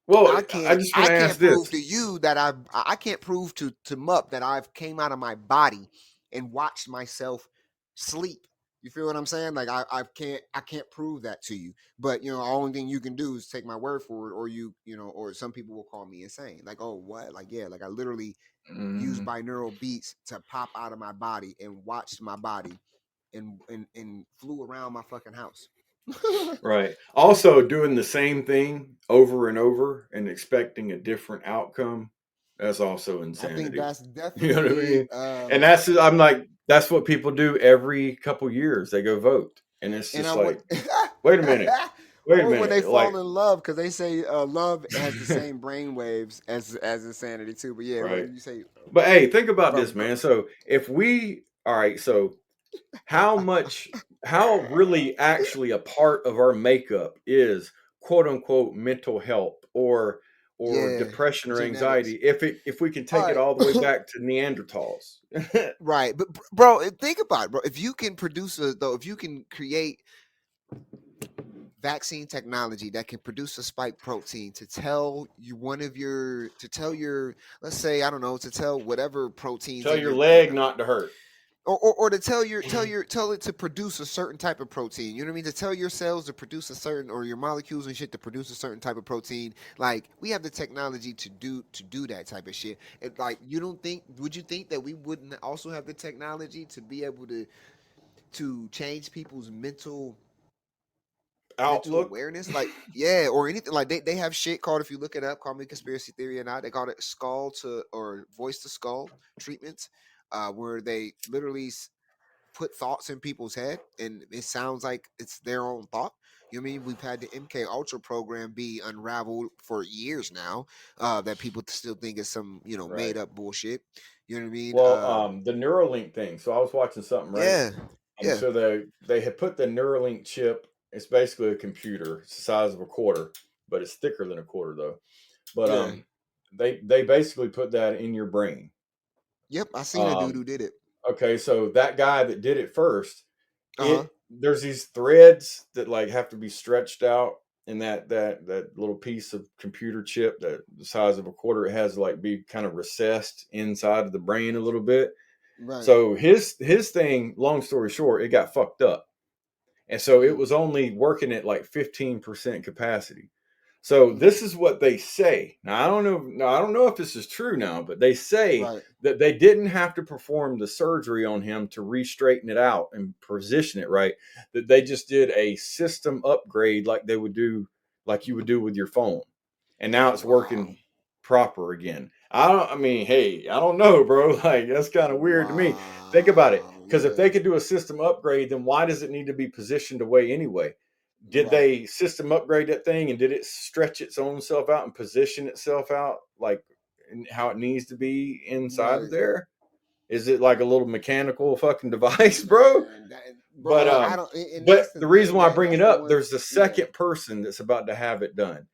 Well, I just want I to can't ask this. prove to you that I can't prove to Mupp that I've came out of my body and watched myself sleep. You feel what I'm saying? Like I can't prove that to you. But you know, the only thing you can do is take my word for it, or you know, or some people will call me insane. Like, oh what? Like, yeah, like I literally used Mhm. binaural beats to pop out of my body and watched my body and flew around my fucking house. Right. Also, doing the same thing over and over and expecting a different outcome, that's also I think insanity. that's You know what I definitely mean? And I'm like, that's what people do every couple years. They go vote. And it's and just I want like, wait a minute. Wait a or when they minute. Like, fall in love because they say love has the same brain waves as insanity too. But yeah, right. when you say But hey, think about this, vote, man. So if we, all right, so how really actually a part of our makeup is quote unquote mental health or yeah, depression or genetics. anxiety if we can All take it right, all the way back to Neanderthals. right, but bro, think about it, bro. If you can if you can create vaccine technology that can produce a spike protein to tell you to tell your, let's say, I don't know, to tell whatever proteins Tell in your your leg not to hurt. or to tell it to produce a certain type of protein. You know what I mean? To tell your cells to produce a certain, or your molecules and shit to produce a certain type of protein. Like we have the technology to do that type of shit. And like you don't think would you think that we wouldn't also have the technology to be able to change people's mental Outlook. awareness, like yeah, or anything, like they have shit called, if you look it up, call me conspiracy theory or not, they call it skull to or voice to skull treatments, where they literally put thoughts in people's head and it sounds like it's their own thought. You know what I mean? We've had the MK Ultra program be unraveled for years now, that people still think is some, you know, made Right. up bullshit. You know what I mean? Well, the Neuralink thing. So I was watching something, right? Yeah, yeah, So they had put the Neuralink chip. It's basically a computer. It's the size of a quarter, but it's thicker than a quarter though. But yeah. they basically put that in your brain. Yep, I seen a dude Um, who did it. okay, so that guy that did it first, Uh-huh. there's these threads that like have to be stretched out, and that little piece of computer chip that the size of a quarter, it has to like be kind of recessed inside of the brain a little bit. Right. So his thing, long story short, it got fucked up. And so it Mm. was only working at like 15% capacity. So Mm. this is what they say. Now I don't know. Now I don't know if this is true now, but they say Right. that they didn't have to perform the surgery on him to re-straighten it out and position it right. That they just did a system upgrade like they would do, like you would do with your phone, and now it's Wow. working proper again. I mean, hey, I don't know, bro. Like that's kind of weird to me. Think about it. Wow. Because if they Yeah. could do a system upgrade, then why does it need to be positioned away anyway? Did Right. they system upgrade that thing and did it stretch its own self out and position itself out like how it needs to be inside of Right. there? Is it like a little mechanical fucking device, bro? Man, But bro, I don't, and but that's the the reason thing. why I bring That's it the up, one. there's the Yeah. second person that's about to have it done,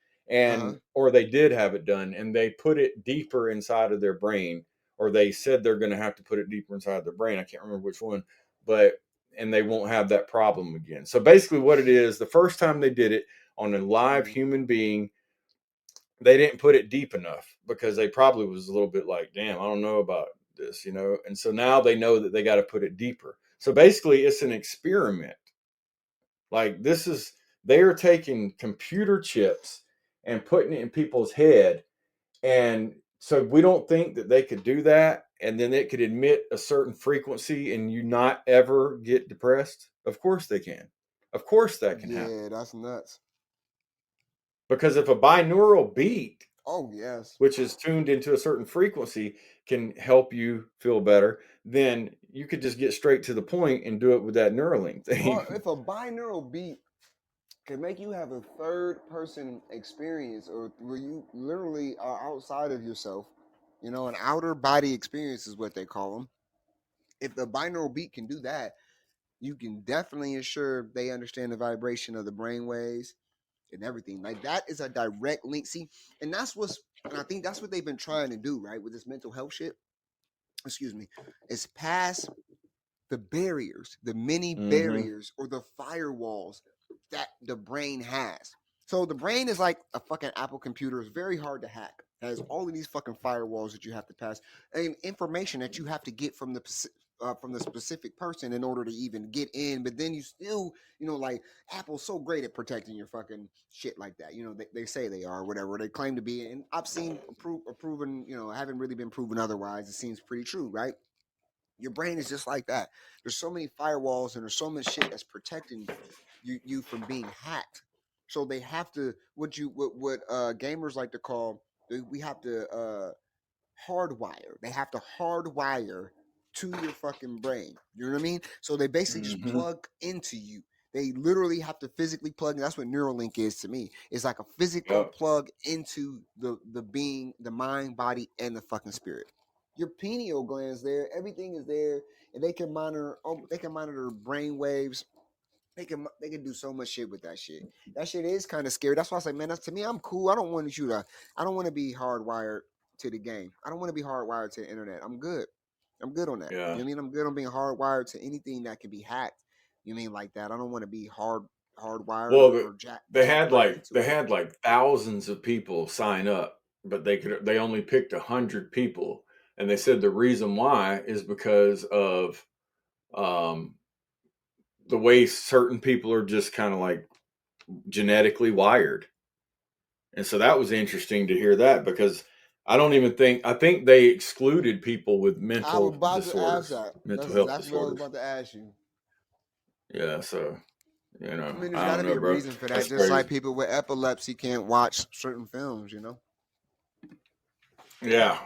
Uh huh. and or they did have it done, and they put it deeper inside of their brain, or they said they're going to have to put it deeper inside their brain. I can't remember which one, but and they won't have that problem again. So basically, what it is, the first time they did it on a live Mm. human being, they didn't put it deep enough because they probably was a little bit like, damn, I don't know about this, you know. And so now they know that they got to put it deeper. So basically, it's an experiment. Like they are taking computer chips and putting it in people's head, and so we don't think that they could do that, and then it could emit a certain frequency, and you not ever get depressed. Of course they can. Of course that can happen. Yeah, that's nuts. Because if a binaural beat, Oh yes. which is tuned into a certain frequency, can help you feel better, then you could just get straight to the point and do it with that Neuralink thing. Or if a binaural beat can make you have a third person experience, or where you literally are outside of yourself, you know, an outer body experience is what they call them. If the binaural beat can do that, you can definitely ensure they understand the vibration of the brain waves and everything. Like that is a direct link. See, and I think that's what they've been trying to do, right, with this mental health shit. Excuse me, is pass the barriers, the many barriers or the firewalls that the brain has. So the brain is like a fucking Apple computer. It's very hard to hack. It has all of these fucking firewalls that you have to pass, and information that you have to get from the specific person in order to even get in. But then you still, you know, like Apple's so great at protecting your fucking shit like that. You know, they say they are, whatever they claim to be, and I've seen proven, you know, haven't really been proven otherwise. It seems pretty true, right? Your brain is just like that. There's so many firewalls and there's so much shit that's protecting you from being hacked. So they have to what gamers like to call, we have to hardwire. They have to hardwire to your fucking brain. You know what I mean? So they basically just plug into you. They literally have to physically plug in. That's what Neuralink is to me. It's like a physical plug into the being, the mind, body, and the fucking spirit. Your pineal glands there, everything is there, and they can monitor. They can monitor brain waves. They can do so much shit with that shit. That shit is kind of scary. That's why I say, man, that's, to me, I'm cool. I don't want to be hardwired to the game. I don't want to be hardwired to the internet. I'm good. I'm good on that. You know what I mean? I'm good on being hardwired to anything that can be hacked. You mean like that? I don't want to be hardwired or jacked. They had like thousands of people sign up, but they only picked 100 people, and they said the reason why is because of the way certain people are just kind of like genetically wired. And so that was interesting to hear that, because I think they excluded people with mental disorders, mental health disorders. What I was about to ask you. Yeah, so, you know, I mean, there's got to be a reason for that. That's just crazy. Like people with epilepsy can't watch certain films, you know? Yeah.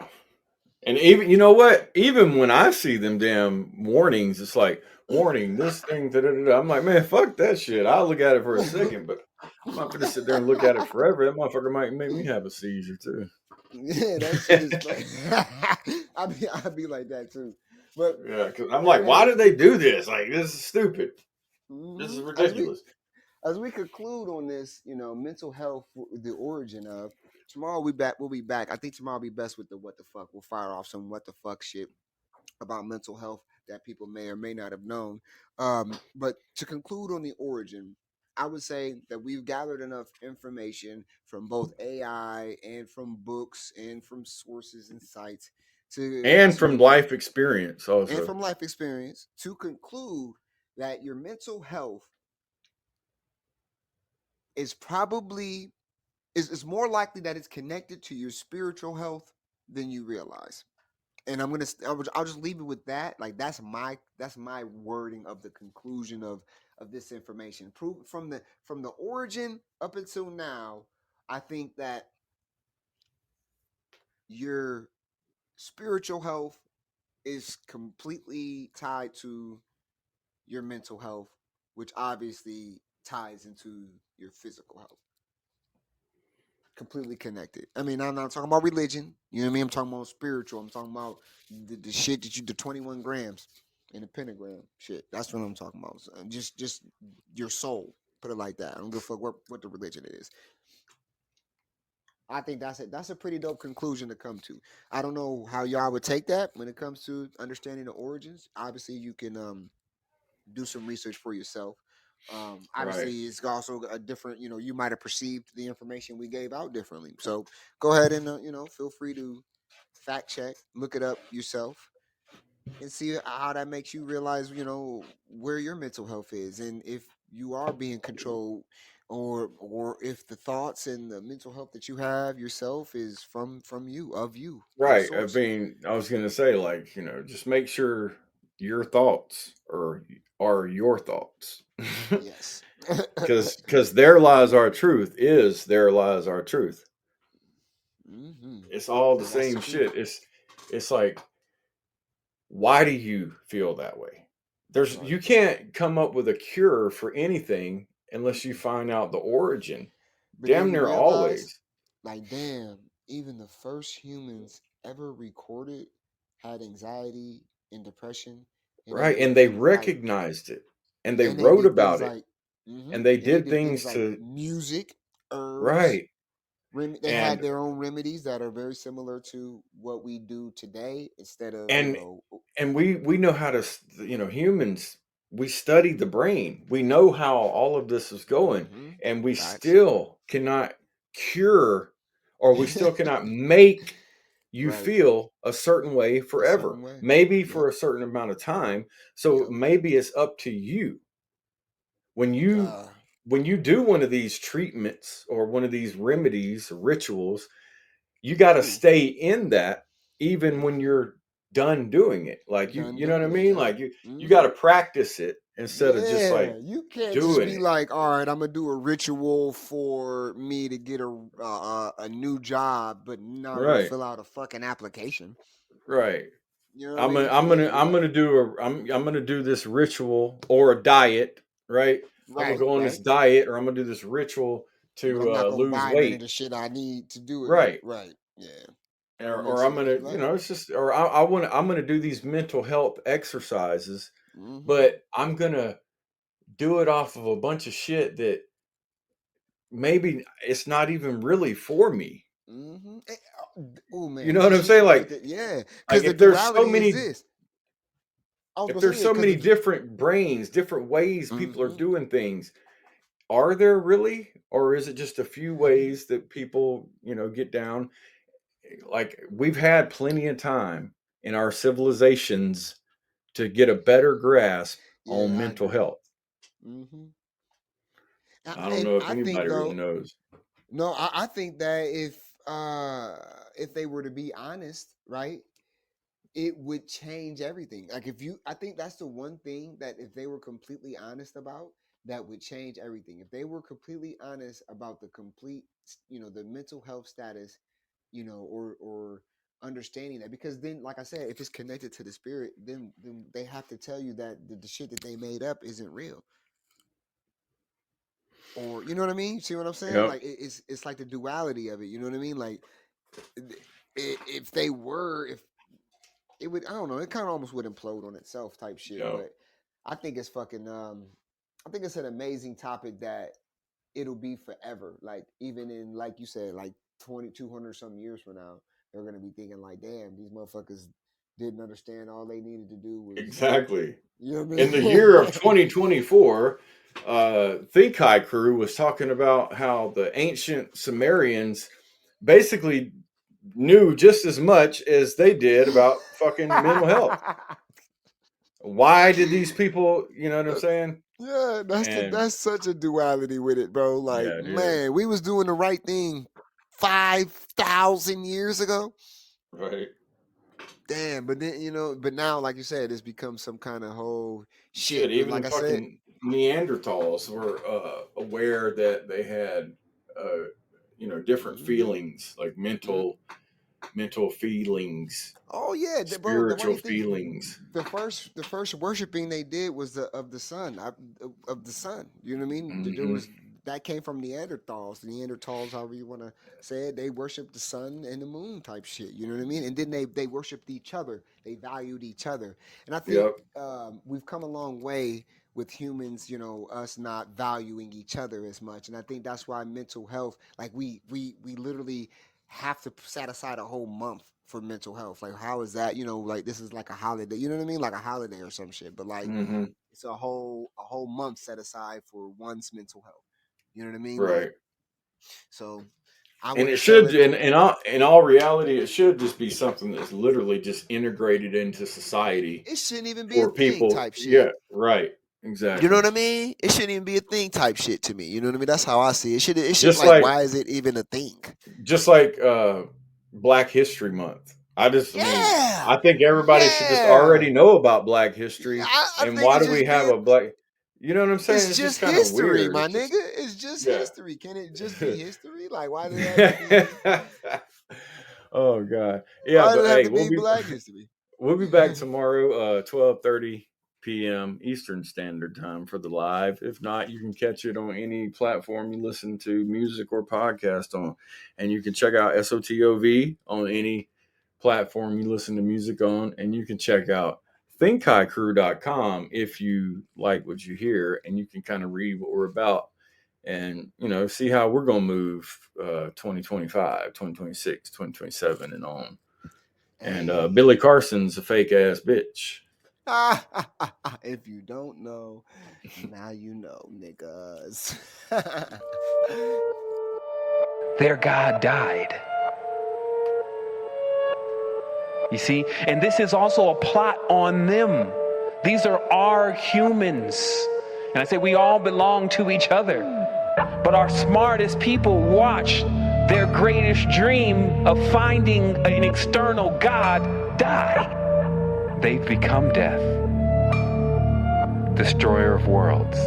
And even, you know what? Even when I see them damn warnings, it's like, warning, this thing, da-da-da-da. I'm like, man, fuck that shit. I'll look at it for a second, but I'm not going to sit there and look at it forever. That motherfucker might make me have a seizure, too. Yeah, that shit is I'd be like that, too. But yeah, because I'm like, why did they do this? Like, this is stupid. This is ridiculous. As we conclude on this, you know, mental health, the origin of, tomorrow we'll be back. I think tomorrow will be best with the what the fuck. We'll fire off some what the fuck shit about mental health that people may or may not have known. But to conclude on the origin, I would say that we've gathered enough information from both AI and from books and from sources and sites from life experience also. And from life experience to conclude that your mental health is probably is more likely that it's connected to your spiritual health than you realize. And I'll just leave it with that. Like that's my wording of the conclusion of this information. Proof from the origin up until now, I think that your spiritual health is completely tied to your mental health, which obviously ties into your physical health. Completely connected. I mean, I'm not talking about religion. You know what I mean? I'm talking about spiritual. I'm talking about the shit that the 21 grams in a pentagram shit. That's what I'm talking about. So just your soul. Put it like that. I don't give a fuck what the religion is. I think that's a pretty dope conclusion to come to. I don't know how y'all would take that when it comes to understanding the origins. Obviously, you can do some research for yourself. Obviously, right. It's also a different, you know, you might have perceived the information we gave out differently. So go ahead and, feel free to fact check, look it up yourself. and see how that makes you realize, where your mental health is, and if you are being controlled, or if the thoughts and the mental health that you have yourself is from you, of you, your Right. I source. mean, I was gonna say, like, just make sure your thoughts are your thoughts. Yes. Because there lies our truth is there lies our truth. Hmm. It's all the And that's the same key. shit. It's like, why do you feel that way? Right. You can't come up with a cure for anything unless you Mm-mm. find out the origin. But then Damn you near realize, always. like, damn, even the first humans ever recorded had anxiety and depression, and they Right. did And they things like, recognized it. And they and they wrote did things about it. like, And they and they did did things things like to music, herbs. right. They had And their own remedies that are very similar to what we do today, instead of, and and we know how to humans, we study the brain, we know how all of this is going, hmm and we facts. still cannot cure, or we still cannot make you Right. feel a certain way A forever, certain way. maybe Yep. for a certain amount of time. So Yep. maybe it's up to you when you Uh, when you do one of these treatments or one of these remedies or rituals, you got to ooh, stay in that even when you're done doing it. Like done you know what I doing it. mean? Yep. Like you got hmm to practice it instead of just Yeah, like you can't just doing be it. like, all right, I'm gonna do a ritual for me to get a new job, but now go Right. fill out a fucking application. Right. You know what I mean? I'm gonna do I'm gonna do this ritual or a diet, right? I'm gonna Right, go on this right. diet, or I'm gonna do this ritual But to I'm not gonna lose buy none of weight. the shit I need to do it with. Right. Right. Yeah. That Or makes I'm it gonna, like, it's just, or I'm gonna do these mental health exercises, mm-hmm, but I'm gonna do it off of a bunch of shit that maybe it's not even really for me. mm-hmm. Oh You man, know what you I'm hit saying? the hit Like, the yeah. like Because the duality is this. I was if gonna say there's yeah. so Because many different brains, different ways people are mm-hmm, doing things, are there really, or is it just a few ways that people, get down? Like, we've had plenty of time in our civilizations to get a better grasp yeah, on I mental agree. health. Mm-hmm. I don't And know if I think anybody really though, knows. no, I think that if they were to be honest, right, it would change everything. Like if you, I think that's the one thing that if they were completely honest about, that would change everything. If they were completely honest about the complete, the mental health status, or understanding that, because then, like I said, if it's connected to the spirit, then they have to tell you that the shit that they made up isn't real. Or you know what I mean? See what I'm saying? Yep. Like it's like the duality of it. You know what I mean? Like if they were, if it would, I don't know, it kind of almost would implode on itself type shit. Yep. But I think it's fucking I think it's an amazing topic that it'll be forever. Like even in, like you said, like 200 some years from now, they're gonna be thinking like, damn, these motherfuckers didn't understand. All they needed to do was, Exactly. you know what In the I year of mean? 2024, Thikai crew was talking about how the ancient Sumerians basically knew just as much as they did about fucking mental health. Why did these people, you know what I'm saying? Yeah, And that's such a duality with it, bro. Like, yeah, it is. man, we was doing the right thing 5,000 years ago. Right. Damn, but then but now, like you said, it's become some kind of whole Shit, shit. But even the like I said, fucking Neanderthals were aware that they had, different hmm feelings, like mental feelings, oh yeah, bro. The spiritual funny thing, feelings. the first worshiping they did was of the sun, of the sun. You know what I mean? There Hmm. was that came from Neanderthals. Neanderthals, however you want to say it, they worshipped the sun and the moon type shit. You know what I mean? And then they worshipped each other. They valued each other. And I think Yep. we've come a long way with humans. Us not valuing each other as much. And I think that's why mental health, like we literally have to set aside a whole month for mental health. Like, how is that? Like this is like a holiday. You know what I mean? Like a holiday or some shit. But like, Hmm. it's a whole month set aside for one's mental health. You know what I mean? Like, Right. so I And wouldn't it sell should, it. in all reality, it should just be something that's literally just integrated into society It shouldn't even be a for thing people. type shit. Yeah, right. You know Exactly. what I mean? It shouldn't even be a thing type shit to me. You know what I mean? That's how I see it. It should Just like, like, why is it even a thing? just like Black History Month. I mean, Yeah. I think everybody should just Yeah. already know about Black history. I And think why it do we just have be a black? You know what I'm saying? it's just kind of history, weird. my It's just- nigga. It's just Yeah. history. Can it just be history? Like, why does it have to be? Oh God, yeah. Why does But it have hey, to we'll be be Black history? we'll be back tomorrow, 12:30 p.m. Eastern Standard Time for the live. If not, you can catch it on any platform you listen to music or podcast on, and you can check out SOTOV on any platform you listen to music on, and you can check out thinkhighcrew.com if you like what you hear, and you can kind of read what we're about and, you know, see how we're going to move 2025, 2026, 2027 and on. And Billy Carson's a fake ass bitch. If you don't know, now you know, niggas. Their God died. You see? And this is also a plot on them. These are our humans. And I say we all belong to each other. But our smartest people watch their greatest dream of finding an external God die. They've become death, destroyer of worlds.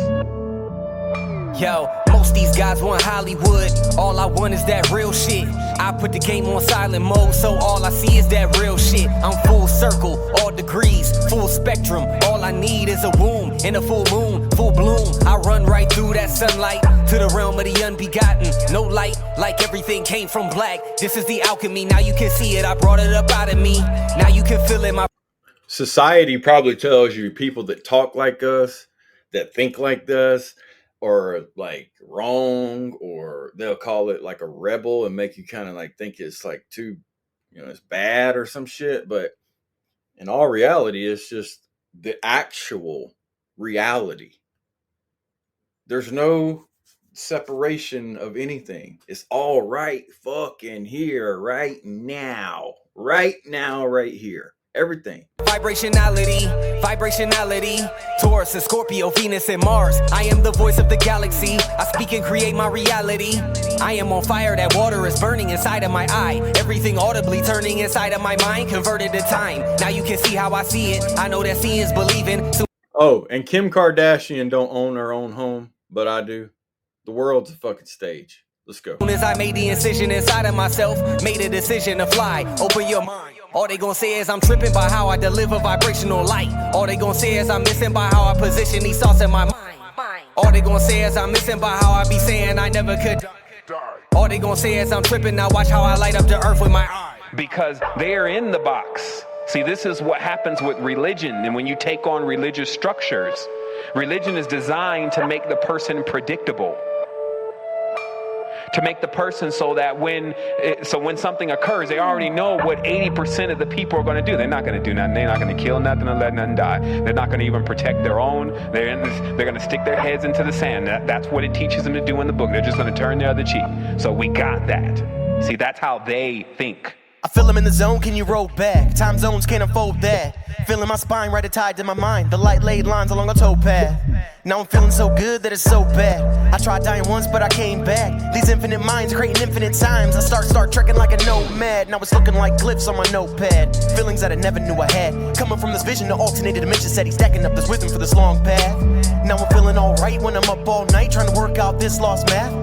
Yo, most these guys want Hollywood. All I want is that real shit. I put the game on silent mode, so all I see is that real shit. I'm full circle, all degrees, full spectrum. All I need is a womb and a full moon, full bloom. I run right through that sunlight to the realm of the unbegotten. No light, like everything came from black. This is the alchemy, now you can see it. I brought it up out of me. Now you can feel it. My Society probably tells you people that talk like us, that think like us, or like wrong, or they'll call it like a rebel and make you kind of like think it's like too, you know, it's bad or some shit. But in all reality, it's just the actual reality. There's no separation of anything. It's all right fucking here, right now, right here. Everything. Vibrationality, Taurus and Scorpio, Venus and Mars. I am the voice of the galaxy. I speak and create my reality. I am on fire, that water is burning inside of my eye. Everything audibly turning inside of my mind, converted to time. Now you can see how I see it. I know that seeing is believing. So Oh, and Kim Kardashian don't own her own home, but I do. The world's a fucking stage. Let's go. as soon as I made the incision inside of myself, made a decision to fly. Open your mind. All they gon' say is I'm tripping by how I deliver vibrational light. All they gon' say is I'm missing by how I position these thoughts in my mind. All they gon' say is I'm missing by how I be saying I never could die. All they gon' say is I'm tripping, now watch how I light up the earth with my eye. Because they are in the box. See, this is what happens with religion. And when you take on religious structures, religion is designed to make the person predictable. To make the person so that when something occurs, they already know what 80% of the people are going to do. They're not going to do nothing. They're not going to kill nothing or let nothing die. They're not going to even protect their own. They're going to stick their heads into the sand. That's what it teaches them to do in the book. They're just going to turn the other cheek. So we got that. See, that's how they think. I feel I'm in the zone, can you roll back? Time zones can't unfold that. Feeling my spine right tied to my mind. The light laid lines along a towpath. Now I'm feeling so good that it's so bad. I tried dying once, but I came back. These infinite minds creating infinite times. I start trekking like a nomad. Now it's looking like glyphs on my notepad. Feelings that I never knew I had. Coming from this vision to alternated dimensions, said he's stacking up this wisdom for this long path. Now I'm feeling alright when I'm up all night trying to work out this lost math.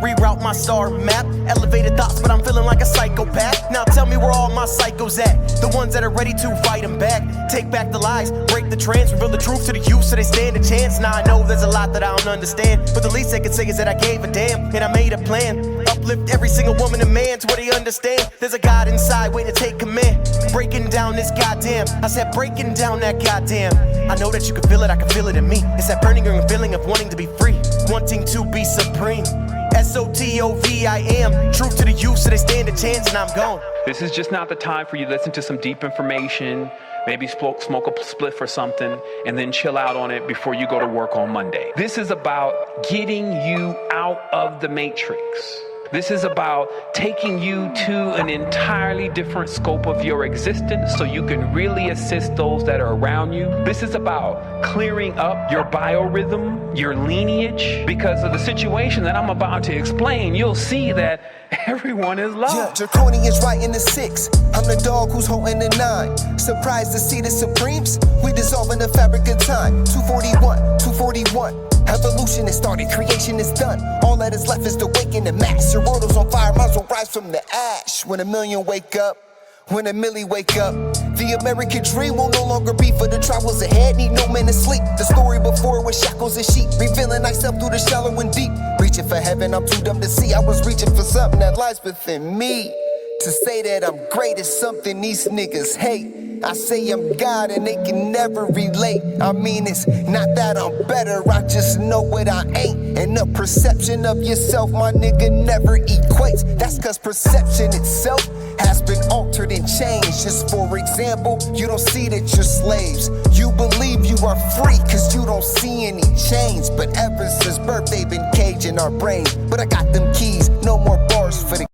Reroute my star map, elevated thoughts, but I'm feeling like a psychopath. Now tell me where all my psychos at, the ones that are ready to fight them back. Take back the lies, break the trance, reveal the truth to the youth so they stand a chance. Now I know there's a lot that I don't understand, but the least I can say is that I gave a damn, and I made a plan. Uplift every single woman and man to where they understand. There's a God inside waiting to take command. Breaking down this goddamn, I said breaking down that goddamn. I know that you can feel it, I can feel it in me. It's that burning feeling of wanting to be free, wanting to be supreme. SOTOV, I am truth to the youth so they stand a chance and I'm gone. This is just not the time for you to listen to some deep information, maybe smoke a spliff or something, and then chill out on it before you go to work on Monday. This is about getting you out of the matrix. This is about taking you to an entirely different scope of your existence so you can really assist those that are around you. This is about clearing up your biorhythm, your lineage. Because of the situation that I'm about to explain, you'll see that everyone is loved. Yeah, Draconian's right in the 6. I'm the dog who's holding the 9. Surprised to see the Supremes? We dissolving the fabric of time. 241. Evolution has started, creation is done. All that is left is to waken the mass. Your world is on fire, might as well rise from the ash. When a million wake up, when a milli wake up, the American dream will no longer be for the travels ahead. Need no man to sleep. The story before was shackles and sheep, revealing thyself through the shallow and deep. Reaching for heaven, I'm too dumb to see. I was reaching for something that lies within me. To say that I'm great is something these niggas hate. I say I'm God and they can never relate. I mean, it's not that I'm better, I just know what I ain't. And the perception of yourself, my nigga, never equates. That's cause perception itself has been altered and changed. Just for example, you don't see that you're slaves. You believe you are free cause you don't see any change. But ever since birth, they've been caging our brains. But I got them keys, no more bars for the